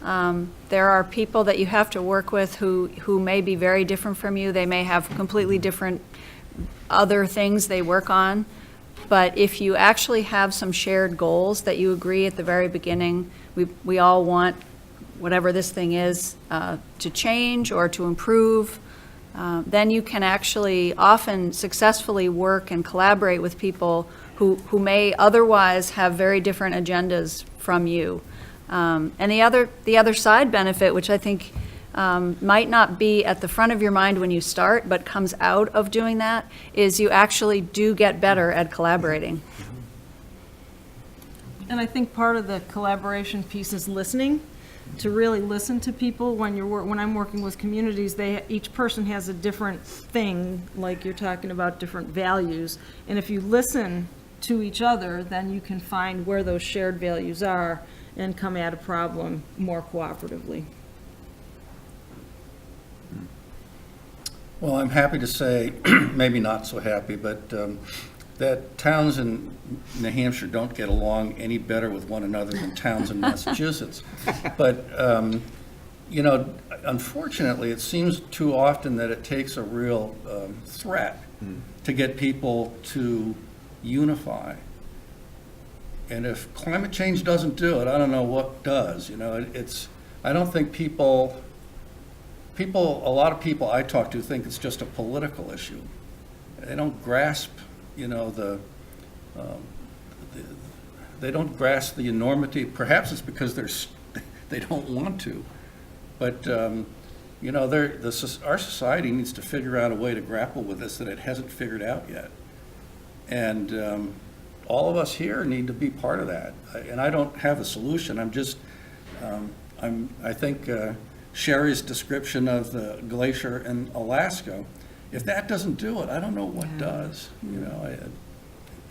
There are people that you have to work with who may be very different from you. They may have completely different other things they work on. But if you actually have some shared goals that you agree at the very beginning, we all want whatever this thing is to change or to improve, then you can actually often successfully work and collaborate with people who may otherwise have very different agendas from you. And the other side benefit, which I think might not be at the front of your mind when you start, but comes out of doing that, is you actually do get better at collaborating. And I think part of the collaboration piece is listening, to really listen to people. When I'm working with communities, each person has a different thing, like you're talking about different values. And if you listen to each other, then you can find where those shared values are and come at a problem more cooperatively. Well, I'm happy to say, maybe not so happy, but that towns in New Hampshire don't get along any better with one another than towns in Massachusetts. But, unfortunately, it seems too often that it takes a real threat to get people to unify. And if climate change doesn't do it, I don't know what does. I don't think a lot of people I talk to think it's just a political issue. They don't grasp, they don't grasp the enormity. Perhaps it's because they don't want to. But, our society needs to figure out a way to grapple with this that it hasn't figured out yet. And all of us here need to be part of that. And I don't have a solution. I'm just, I think Sherry's description of the glacier in Alaska, if that doesn't do it, I don't know what does.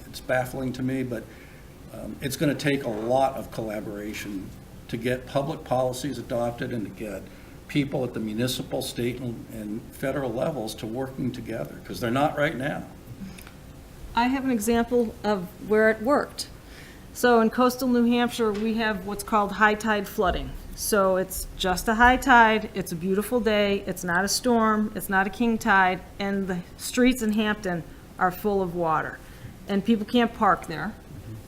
It's baffling to me, but it's going to take a lot of collaboration to get public policies adopted and to get people at the municipal, state, and federal levels to working together, because they're not right now. I have an example of where it worked. So in coastal New Hampshire, we have what's called high tide flooding. So it's just a high tide, it's a beautiful day, it's not a storm, it's not a king tide, and the streets in Hampton are full of water. And people can't park there.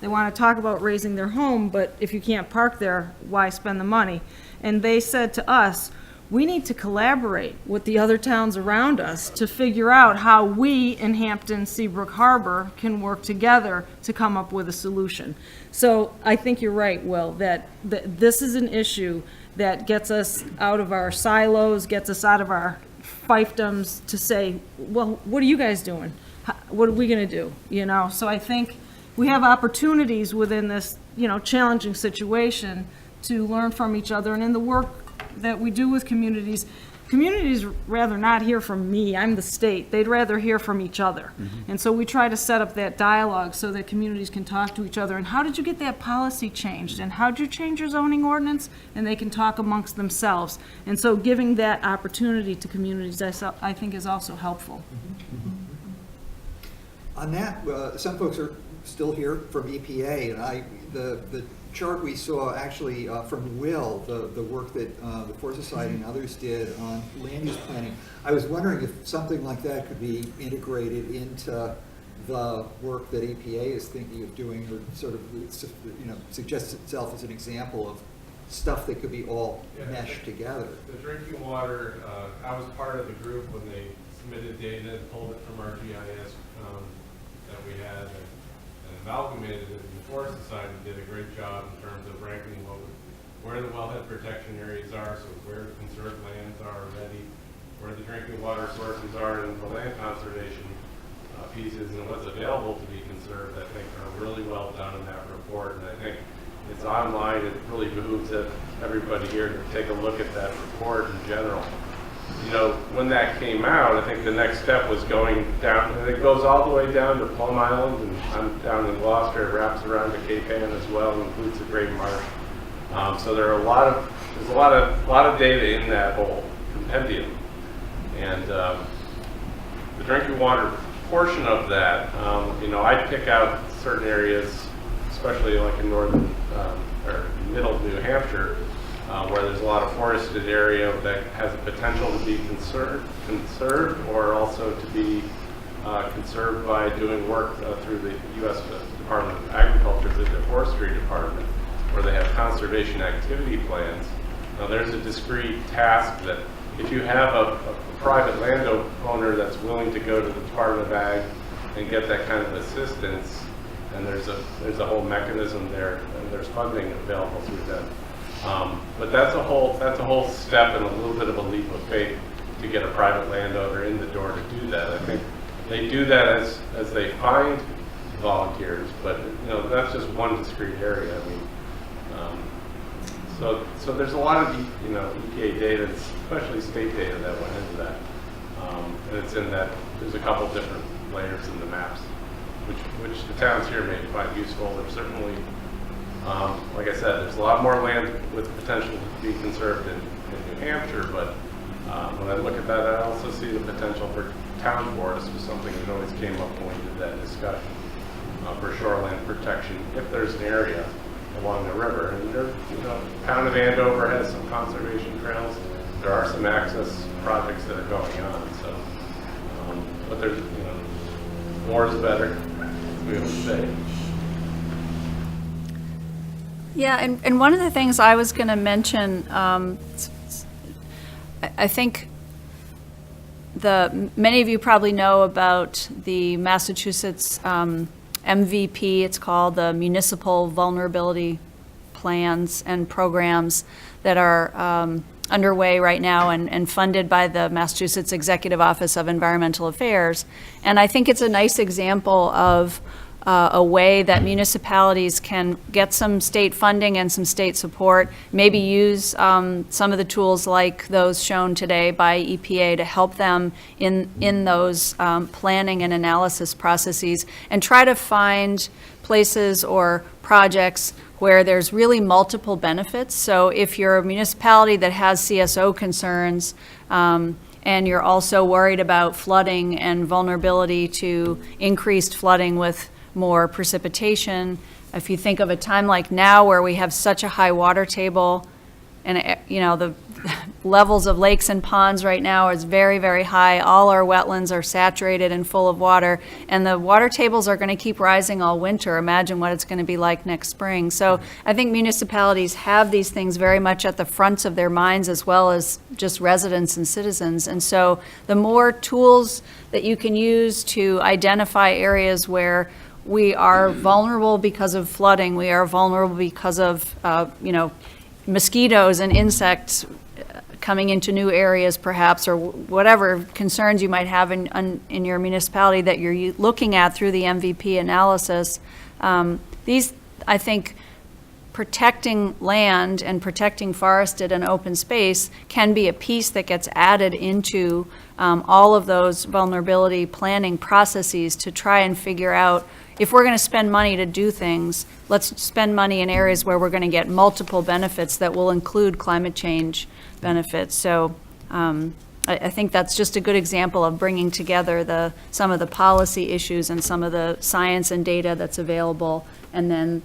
They want to talk about raising their home, but if you can't park there, why spend the money? And they said to us, we need to collaborate with the other towns around us to figure out how we in Hampton, Seabrook Harbor can work together to come up with a solution. So I think you're right, Will, that this is an issue that gets us out of our silos, gets us out of our fiefdoms to say, well, what are you guys doing? What are we going to do? So I think we have opportunities within this, challenging situation to learn from each other. And in the work that we do with communities rather not hear from me, I'm the state, they'd rather hear from each other. And so we try to set up that dialogue so that communities can talk to each other. And how did you get that policy changed? And how did you change your zoning ordinance? And they can talk amongst themselves. And so giving that opportunity to communities, I think, is also helpful. On that, some folks are still here from EPA, and the chart we saw actually from Will, the work that the Forest Society and others did on land use planning. I was wondering if something like that could be integrated into the work that EPA is thinking of doing, or sort of suggests itself as an example of stuff that could be all meshed together. The drinking water, I was part of the group when they submitted data, pulled it from our GIS that we had, and amalgamated it. The Forest Society did a great job in terms of ranking where the wellhead protection areas are, so where the conserved lands are already, where the drinking water sources are, and the land conservation pieces, and what's available to be conserved, I think, are really well done in that report. And I think it's online. It really behooves everybody here to take a look at that report in general. you know, when that came out, I think the next step was going down, and it goes all the way down to Plum Island, and I'm down in Gloucester, it wraps around to Cape Ann as well, and includes the Great Marsh. So there are there's a lot of data in that whole compendium. And the drinking water portion of that, you know, I'd pick out certain areas, especially like in northern or middle New Hampshire, where there's a lot of forested area that has the potential to be conserved or also to be conserved by doing work through the U.S. Department of Agriculture, the Forestry Department, where they have conservation activity plans. Now there's a discrete task that if you have a private landowner that's willing to go to the Department of Ag and get that kind of assistance, and there's a whole mechanism there, and there's funding available through them. But that's a whole step and a little bit of a leap of faith to get a private landowner in the door to do that. I think they do that as they find volunteers, but you know, that's just one discrete area. I mean, so there's a lot of EPA data, especially state data, that went into that, and it's in that. There's a couple different layers in the maps, which the towns here may find useful. There's certainly, like I said, there's a lot more land with potential to be conserved in New Hampshire, but when I look at that, I also see the potential for town forests, was something that always came up when we did that discussion, for shoreline protection, if there's an area along the river. And there, town of Andover has some conservation trails. There are some access projects that are going on, so, but there's, more is better, as we always say. Yeah, and one of the things I was going to mention, I think many of you probably know about the Massachusetts MVP, it's called, the Municipal Vulnerability Plans and Programs that are underway right now and funded by the Massachusetts Executive Office of Environmental Affairs. And I think it's a nice example of a way that municipalities can get some state funding and some state support, maybe use some of the tools like those shown today by EPA to help them in those planning and analysis processes, and try to find places or projects where there's really multiple benefits. So if you're a municipality that has CSO concerns, and you're also worried about flooding and vulnerability to increased flooding with more precipitation. If you think of a time like now where we have such a high water table, and the levels of lakes and ponds right now is very, very high. All our wetlands are saturated and full of water, and the water tables are going to keep rising all winter. Imagine what it's going to be like next spring. So I think municipalities have these things very much at the front of their minds, as well as just residents and citizens. And so the more tools that you can use to identify areas where we are vulnerable because of flooding, we are vulnerable because of mosquitoes and insects coming into new areas perhaps, or whatever concerns you might have in your municipality that you're looking at through the MVP analysis. These, I think, protecting land and protecting forested and open space can be a piece that gets added into all of those vulnerability planning processes to try and figure out, if we're going to spend money to do things, let's spend money in areas where we're going to get multiple benefits that will include climate change benefits. So I think that's just a good example of bringing together some of the policy issues and some of the science and data that's available, and then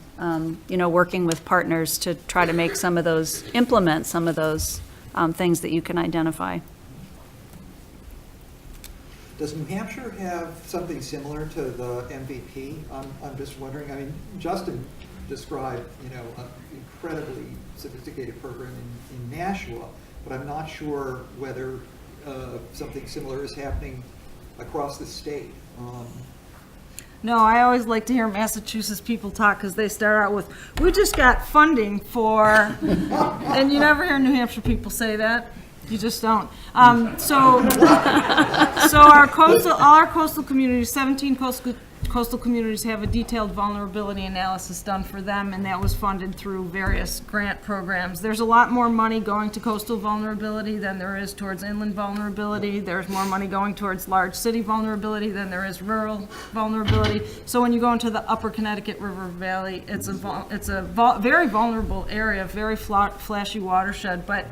working with partners to try to make some of those, implement some of those things that you can identify. Does New Hampshire have something similar to the MVP? I'm just wondering. I mean, Justin described, an incredibly sophisticated program in Nashua, but I'm not sure whether something similar is happening across the state. No, I always like to hear Massachusetts people talk, because they start out with, we just got funding for, and you never hear New Hampshire people say that. You just don't. So all our coastal communities, 17 coastal coastal communities have a detailed vulnerability analysis done for them, and that was funded through various grant programs. There's a lot more money going to coastal vulnerability than there is towards inland vulnerability. There's more money going towards large city vulnerability than there is rural vulnerability. So when you go into the upper Connecticut River Valley, it's a very vulnerable area, very flashy watershed, but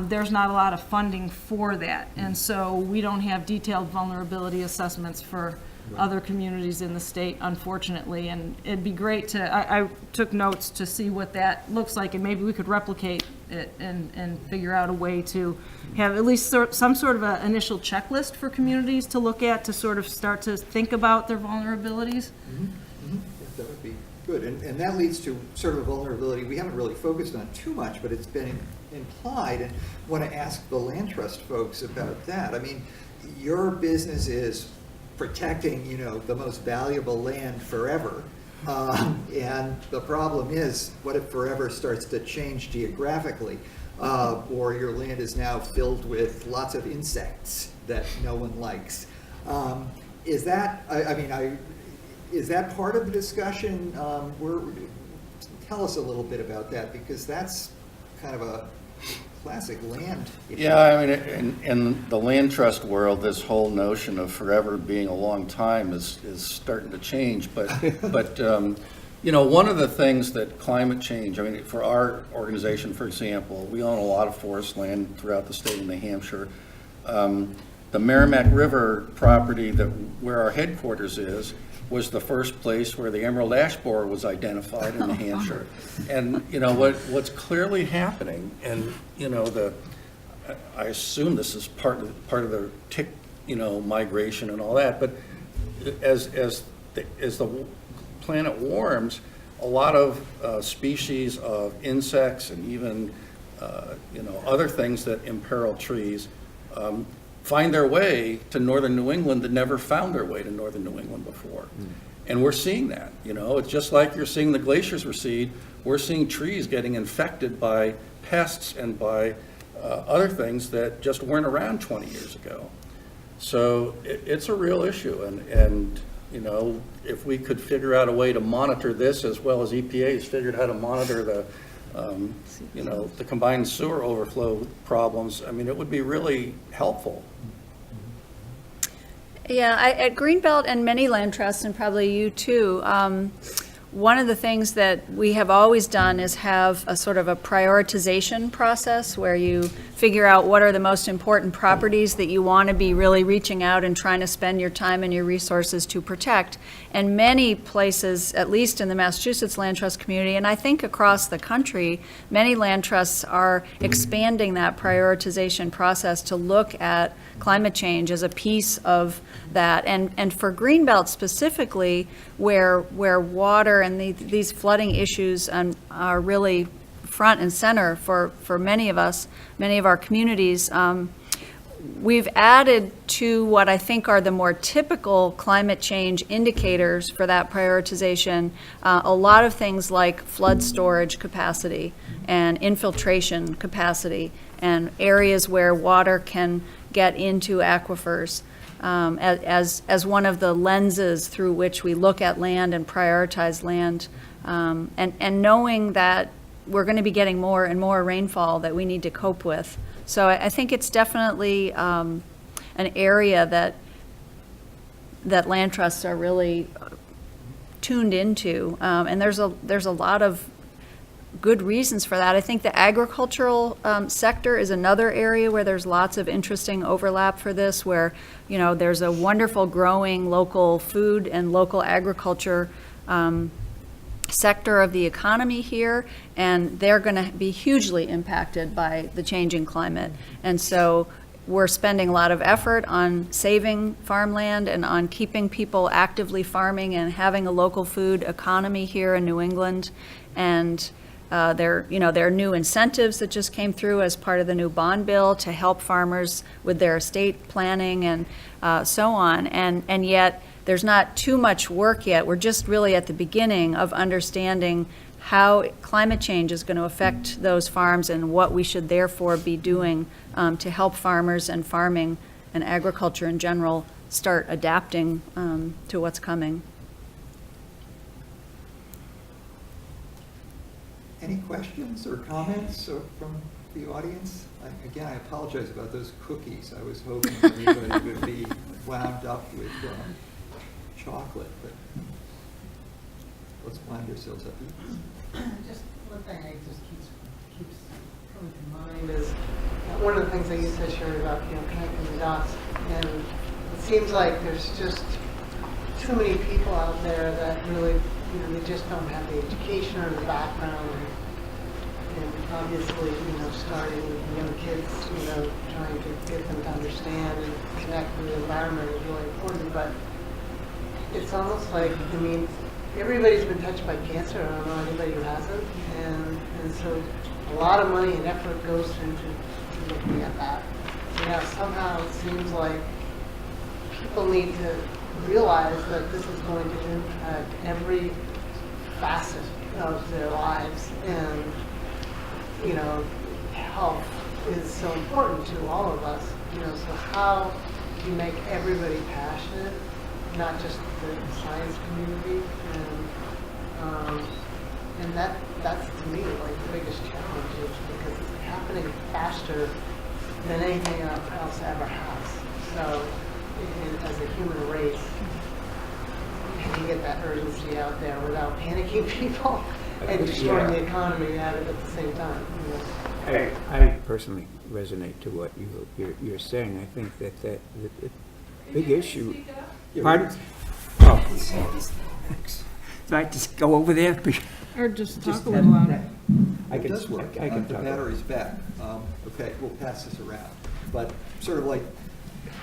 there's not a lot of funding for that. And so we don't have detailed vulnerability assessments for other communities in the state, unfortunately. And it'd be great to, I took notes to see what that looks like, and maybe we could replicate it and figure out a way to have at least some sort of an initial checklist for communities to look at to sort of start to think about their vulnerabilities. Yeah, that would be good. And that leads to sort of a vulnerability we haven't really focused on too much, but it's been implied, and want to ask the land trust folks about that. I mean, your business is protecting, you know, the most valuable land forever. And the problem is, what if forever starts to change geographically? Or your land is now filled with lots of insects that no one likes. Is that, is that part of the discussion? Tell us a little bit about that, because that's kind of a classic land issue. Yeah, I mean, in the land trust world, this whole notion of forever being a long time is starting to change. But you know, one of the things that climate change, I mean, for our organization, for example, we own a lot of forest land throughout the state of New Hampshire. The Merrimack River property where our headquarters is was the first place where the emerald ash borer was identified in New Hampshire. And you know what's clearly happening, and you know I assume this is part of the tick, you know, migration and all that. But as the planet warms, a lot of species of insects and even you know, other things that imperil trees find their way to northern New England that never found their way to northern New England before. And we're seeing that, you know, it's just like you're seeing the glaciers recede, we're seeing trees getting infected by pests and by other things that just weren't around 20 years ago. So it's a real issue, and you know, if we could figure out a way to monitor this as well as EPA has figured how to monitor the you know, the combined sewer overflow problems, I mean, it would be really helpful. Yeah, at Greenbelt and many land trusts, and probably you too, one of the things that we have always done is have a sort of a prioritization process where you figure out what are the most important properties that you want to be really reaching out and trying to spend your time and your resources to protect. And many places, at least in the Massachusetts Land Trust community, and I think across the country, many land trusts are expanding that prioritization process to look at climate change as a piece of that. And for Greenbelt specifically, where water and these flooding issues are really front and center for many of us, many of our communities, we've added to what I think are the more typical climate change indicators for that prioritization, a lot of things like flood storage capacity and infiltration capacity and areas where water can get into aquifers as one of the lenses through which we look at land and prioritize land, and knowing that we're going to be getting more and more rainfall that we need to cope with. So I think it's definitely an area that land trusts are really tuned into, and there's a lot of good reasons for that. I think the agricultural sector is another area where there's lots of interesting overlap for this, where, you know, there's a wonderful growing local food and local agriculture sector of the economy here, and they're going to be hugely impacted by the changing climate. And so we're spending a lot of effort on saving farmland and on keeping people actively farming and having a local food economy here in New England. And there are new incentives that just came through as part of the new bond bill to help farmers with their estate planning and so on. And yet there's not too much work yet. We're just really at the beginning of understanding how climate change is going to affect those farms and what we should therefore be doing to help farmers and farming and agriculture in general start adapting to what's coming. Any questions or comments from the audience? Again, I apologize about those cookies. I was hoping everybody would be wound up with chocolate, but let's wind ourselves up. Just one thing I just keeps coming to mind is one of the things that you said, Sherry, about connecting the dots, and it seems like there's just too many people out there that really they just don't have the education or the background, and obviously starting with young kids, trying to get them to understand and connect with the environment is really important. But it's almost like everybody's been touched by cancer. I don't know anybody who hasn't, and so a lot of money and effort goes into looking at that. Somehow it seems like people need to realize that this is going to impact every facet of their lives, and health is so important to all of us. So how do you make everybody passionate, not just the science community, and that's to me like the biggest challenge, is because it's happening faster than anything else ever has. So as a human race, how do you get that urgency out there without panicking people and destroying the economy at the same time? I personally resonate to what you're saying. I think that the big issue. Pardon? Oh. So I just go over there? Or just talk a little louder. I It can, does work. I can The talk. battery's back. Okay, we'll pass this around. But sort of like,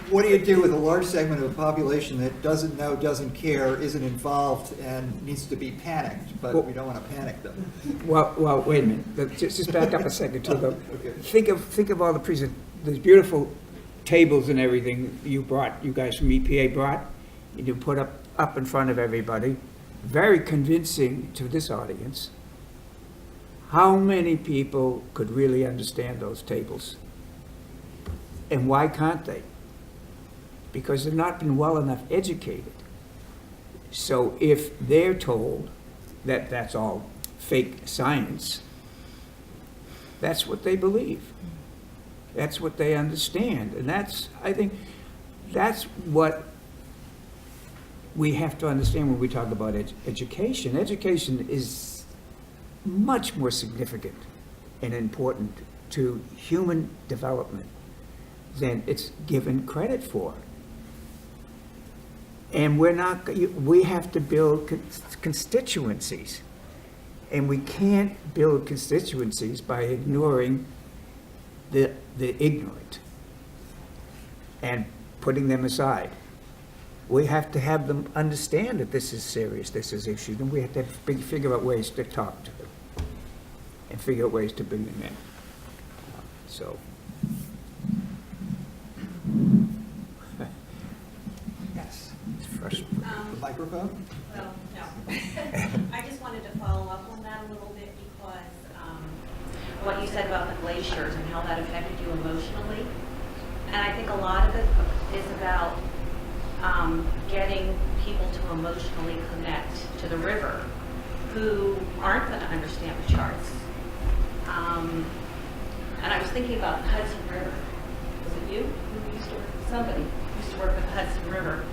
what do you do with a large segment of the population that doesn't know, doesn't care, isn't involved, and needs to be panicked, but we don't want to panic them? Well, wait a minute. Just back up a second to the. Okay. Think of all the those beautiful tables and everything you guys from EPA brought. You put up in front of everybody, very convincing to this audience. How many people could really understand those tables? And why can't they? Because they've not been well enough educated. So if they're told that that's all fake science, that's what they believe. That's what they understand. And I think that's what we have to understand when we talk about education. Education is much more significant and important to human development than it's given credit for. And we have to build constituencies. And we can't build constituencies by ignoring the ignorant and putting them aside. We have to have them understand that this is serious, this is issues, and we have to figure out ways to talk to them and figure out ways to bring them in. So. Yes. It's frustrating. The microphone? Well, no. I just wanted to follow up on that a little bit because what you said about the glaciers and how that affected you emotionally. And I think a lot of it is about getting people to emotionally connect to the river who aren't going to understand the charts. And I was thinking about the Hudson River. Was it you who used to work? Somebody used to work with the Hudson River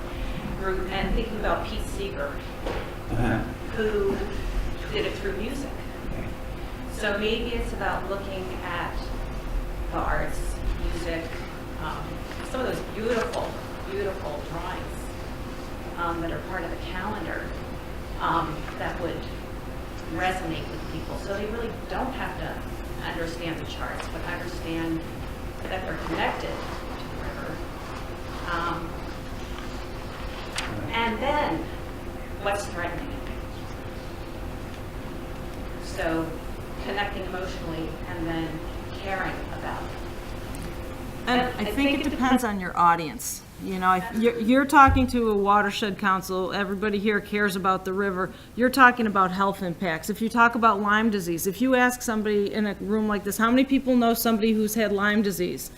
group, and thinking about Pete Seeger, who did it through music. So maybe it's about looking at the arts, music, some of those beautiful, beautiful drawings that are part of the calendar that would resonate with people. So they really don't have to understand the charts, but understand that they're connected to the river. And then what's threatening it? So connecting emotionally and then caring about it. And I think it depends on your audience. You know, if you're talking to a watershed council, everybody here cares about the river. You're talking about health impacts. If you talk about Lyme disease, if you ask somebody in a room like this, how many people know somebody who's had Lyme disease?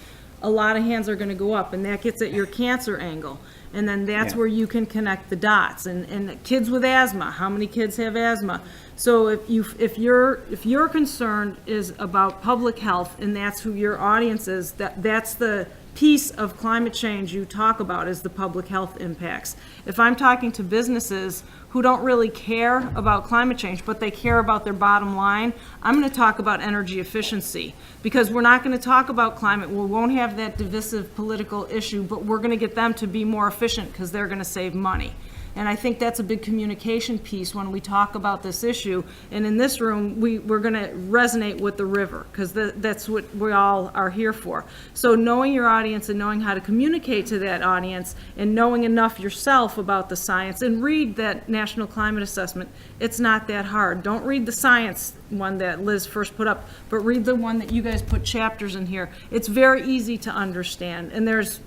a lot of hands are going to go up, and that gets at your cancer angle. And then that's Yeah. where you can connect the dots. And kids with asthma, how many kids have asthma? So if your concern is about public health, and that's who your audience is, that's the piece of climate change you talk about, is the public health impacts. If I'm talking to businesses who don't really care about climate change, but they care about their bottom line, I'm going to talk about energy efficiency, because we're not going to talk about climate. We won't have that divisive political issue, but we're going to get them to be more efficient because they're going to save money. And I think that's a big communication piece when we talk about this issue. And in this room, we're going to resonate with the river, because that's what we all are here for. So knowing your audience and knowing how to communicate to that audience, and knowing enough yourself about the science, and read that National Climate Assessment. It's not that hard. Don't read the science one that Liz first put up, but read the one that you guys put chapters in here. It's very easy to understand. And there's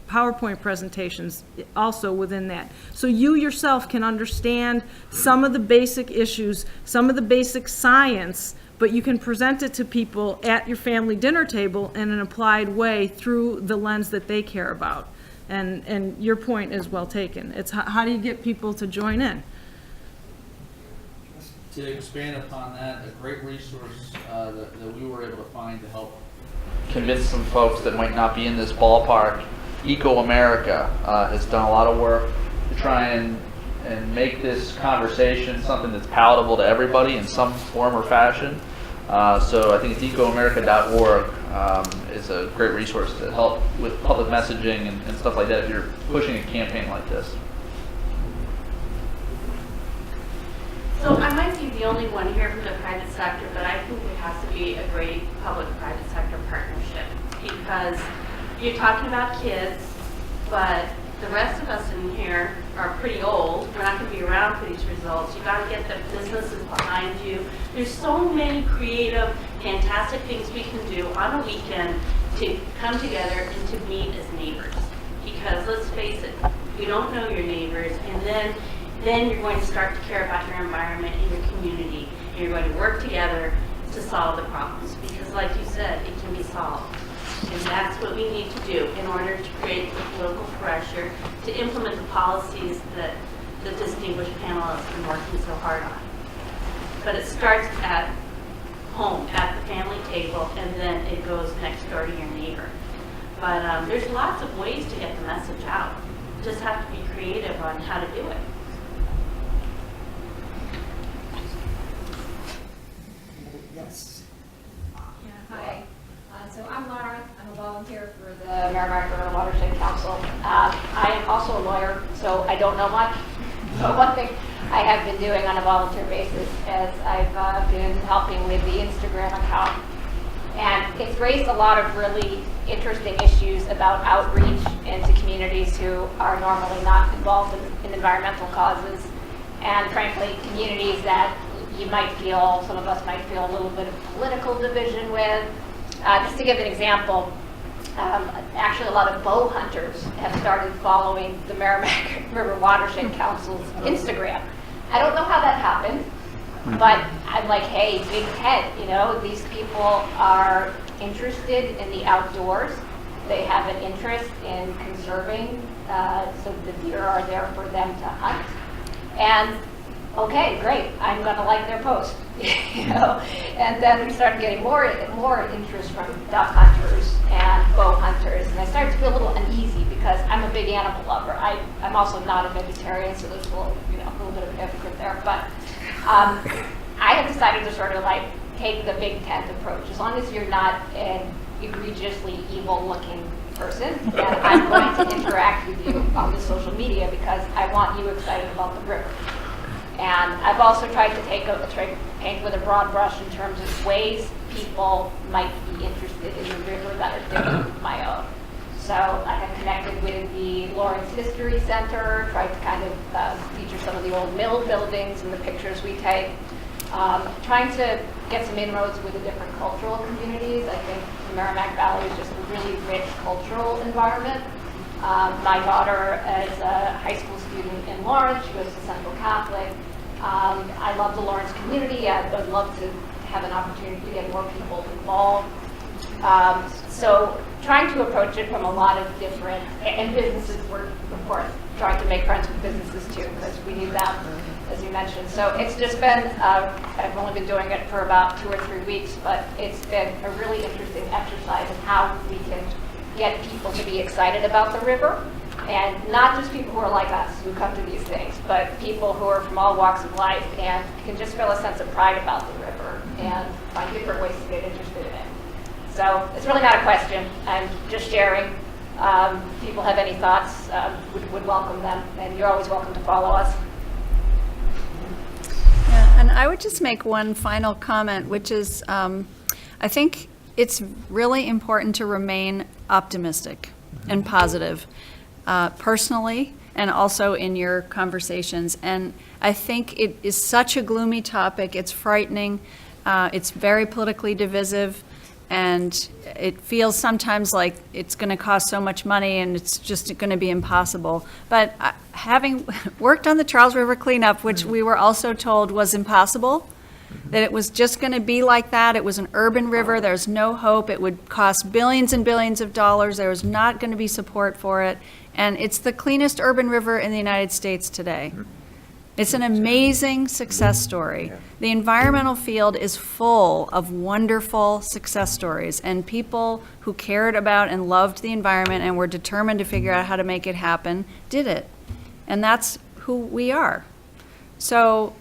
PowerPoint presentations also within that. So you yourself can understand some of the basic issues, some of the basic science, but you can present it to people at your family dinner table in an applied way through the lens that they care about. And your point is well taken. It's how do you get people to join in? To expand upon that, a great resource that we were able to find to help convince some folks that might not be in this ballpark, Eco America has done a lot of work to try and make this conversation something that's palatable to everybody in some form or fashion. So I think it's ecoamerica.org is a great resource to help with public messaging and stuff like that if you're pushing a campaign like this. So I might be the only one here from the private sector, but I think it has to be a great public-private sector partnership, because you're talking about kids, but the rest of us in here are pretty old. We're not going to be around for these results. You got to get the businesses behind you. There's so many creative, fantastic things we can do on a weekend to come together and to meet as neighbors. Because let's face it, you don't know your neighbors, and then you're going to start to care about your environment and your community. And you're going to work together to solve the problems. Because like you said, it can be solved. And that's what we need to do in order to create the political pressure to implement the policies that the distinguished panel has been working so hard on. But it starts at home, at the family table, and then it goes next door to your neighbor. But there's lots of ways to get the message out. You just have to be creative on how to do it. Yes. Hi. So I'm Laura. I'm a volunteer for the Merrimack River Watershed Council. I am also a lawyer, so I don't know much. But one thing I have been doing on a volunteer basis is I've been helping with the Instagram account. And it's raised a lot of really interesting issues about outreach into communities who are normally not involved in environmental causes. And frankly, communities that you might feel, some of us might feel a little bit of political division with. Just to give an example, actually a lot of bow hunters have started following the Merrimack River Watershed Council's Instagram. I don't know how that happened, but I'm like, hey, big head, you know, these people are interested in the outdoors. They have an interest in conserving, so the deer are there for them to hunt. And okay, great, I'm gonna like their post, you know. And then we started getting more interest from duck hunters and bow hunters, and I started to feel a little uneasy because I'm a big animal lover. I'm also not a vegetarian, so there's a little bit of a hypocrite there. But I have decided to sort of like take the big tent approach. As long as you're not an egregiously evil-looking person, then I'm going to interact with you on the social media because I want you excited about the river. And I've also tried to paint with a broad brush in terms of ways people might be interested in the river that are different from my own. So I have connected with the Lawrence History Center, tried to kind of feature some of the old mill buildings in the pictures we take. Trying to get some inroads with the different cultural communities. I think the Merrimack Valley is just a really rich cultural environment. My daughter is a high school student in Lawrence. She goes to Central Catholic. I love the Lawrence community. I would love to have an opportunity to get more people involved. So trying to approach it from a lot of different, and businesses, we're of course trying to make friends with businesses too, because we need them, as you mentioned. So it's just been, I've only been doing it for about 2 or 3 weeks, but it's been a really interesting exercise in how we can get people to be excited about the river. And not just people who are like us who come to these things, but people who are from all walks of life and can just feel a sense of pride about the river and find different ways to get interested in it. So it's really not a question. I'm just sharing. People have any thoughts, would welcome them, and you're always welcome to follow us. Yeah, and I would just make one final comment, which is I think it's really important to remain optimistic and positive, personally and also in your conversations. And I think it is such a gloomy topic. It's frightening. It's very politically divisive. And it feels sometimes like it's going to cost so much money and it's just going to be impossible. But having worked on the Charles River cleanup, which we were also told was impossible, that it was just going to be like that. It was an urban river. There's no hope. It would cost billions and billions of dollars. There was not going to be support for it. And it's the cleanest urban river in the United States today. It's an amazing success story. The environmental field is full of wonderful success stories, and people who cared about and loved the environment and were determined to figure out how to make it happen did it. And that's who we are. So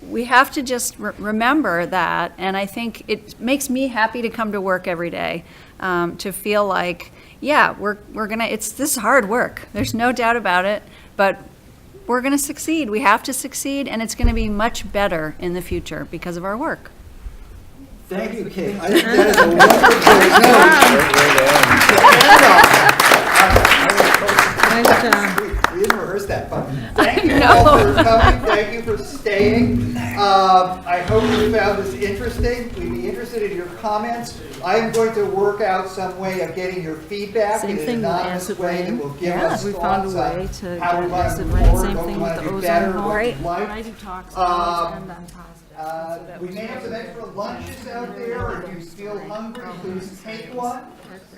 we have to just remember that, and I think it makes me happy to come to work every day, to feel like, yeah, we're gonna, this is hard work. There's no doubt about it, but we're going to succeed. We have to succeed, and it's going to be much better in the future because of our work. Thank you, Kate. I think that is a wonderful note. We didn't rehearse that, but thank you all for coming. Thank you for staying. I hope you found this interesting. We'd be interested in your comments. I am going to work out some way of getting your feedback in an anonymous way that will give us We found a thoughts way on to how we get want acid to rain. move forward, Same what we thing want with to the do better, ozone what we hole. like. When I do talks, I always end on positive. We may have some extra lunches out there. If you feel hungry, please take one.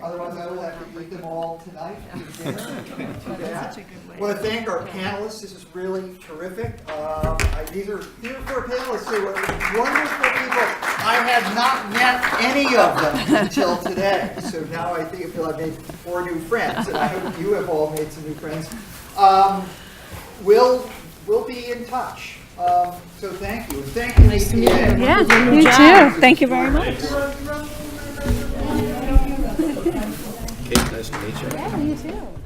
Otherwise, I will have to eat them all tonight for dinner. I want to thank our panelists. This is really terrific. These are for panelists who are wonderful people. I had not met any of them until today. So now I feel I've made 4 new friends, and I hope you have all made some new friends. We'll be in touch. So thank you. Thank you. Nice to meet you. Yeah, you too. Thank you very much. Kate, nice to meet you. Yeah, you too.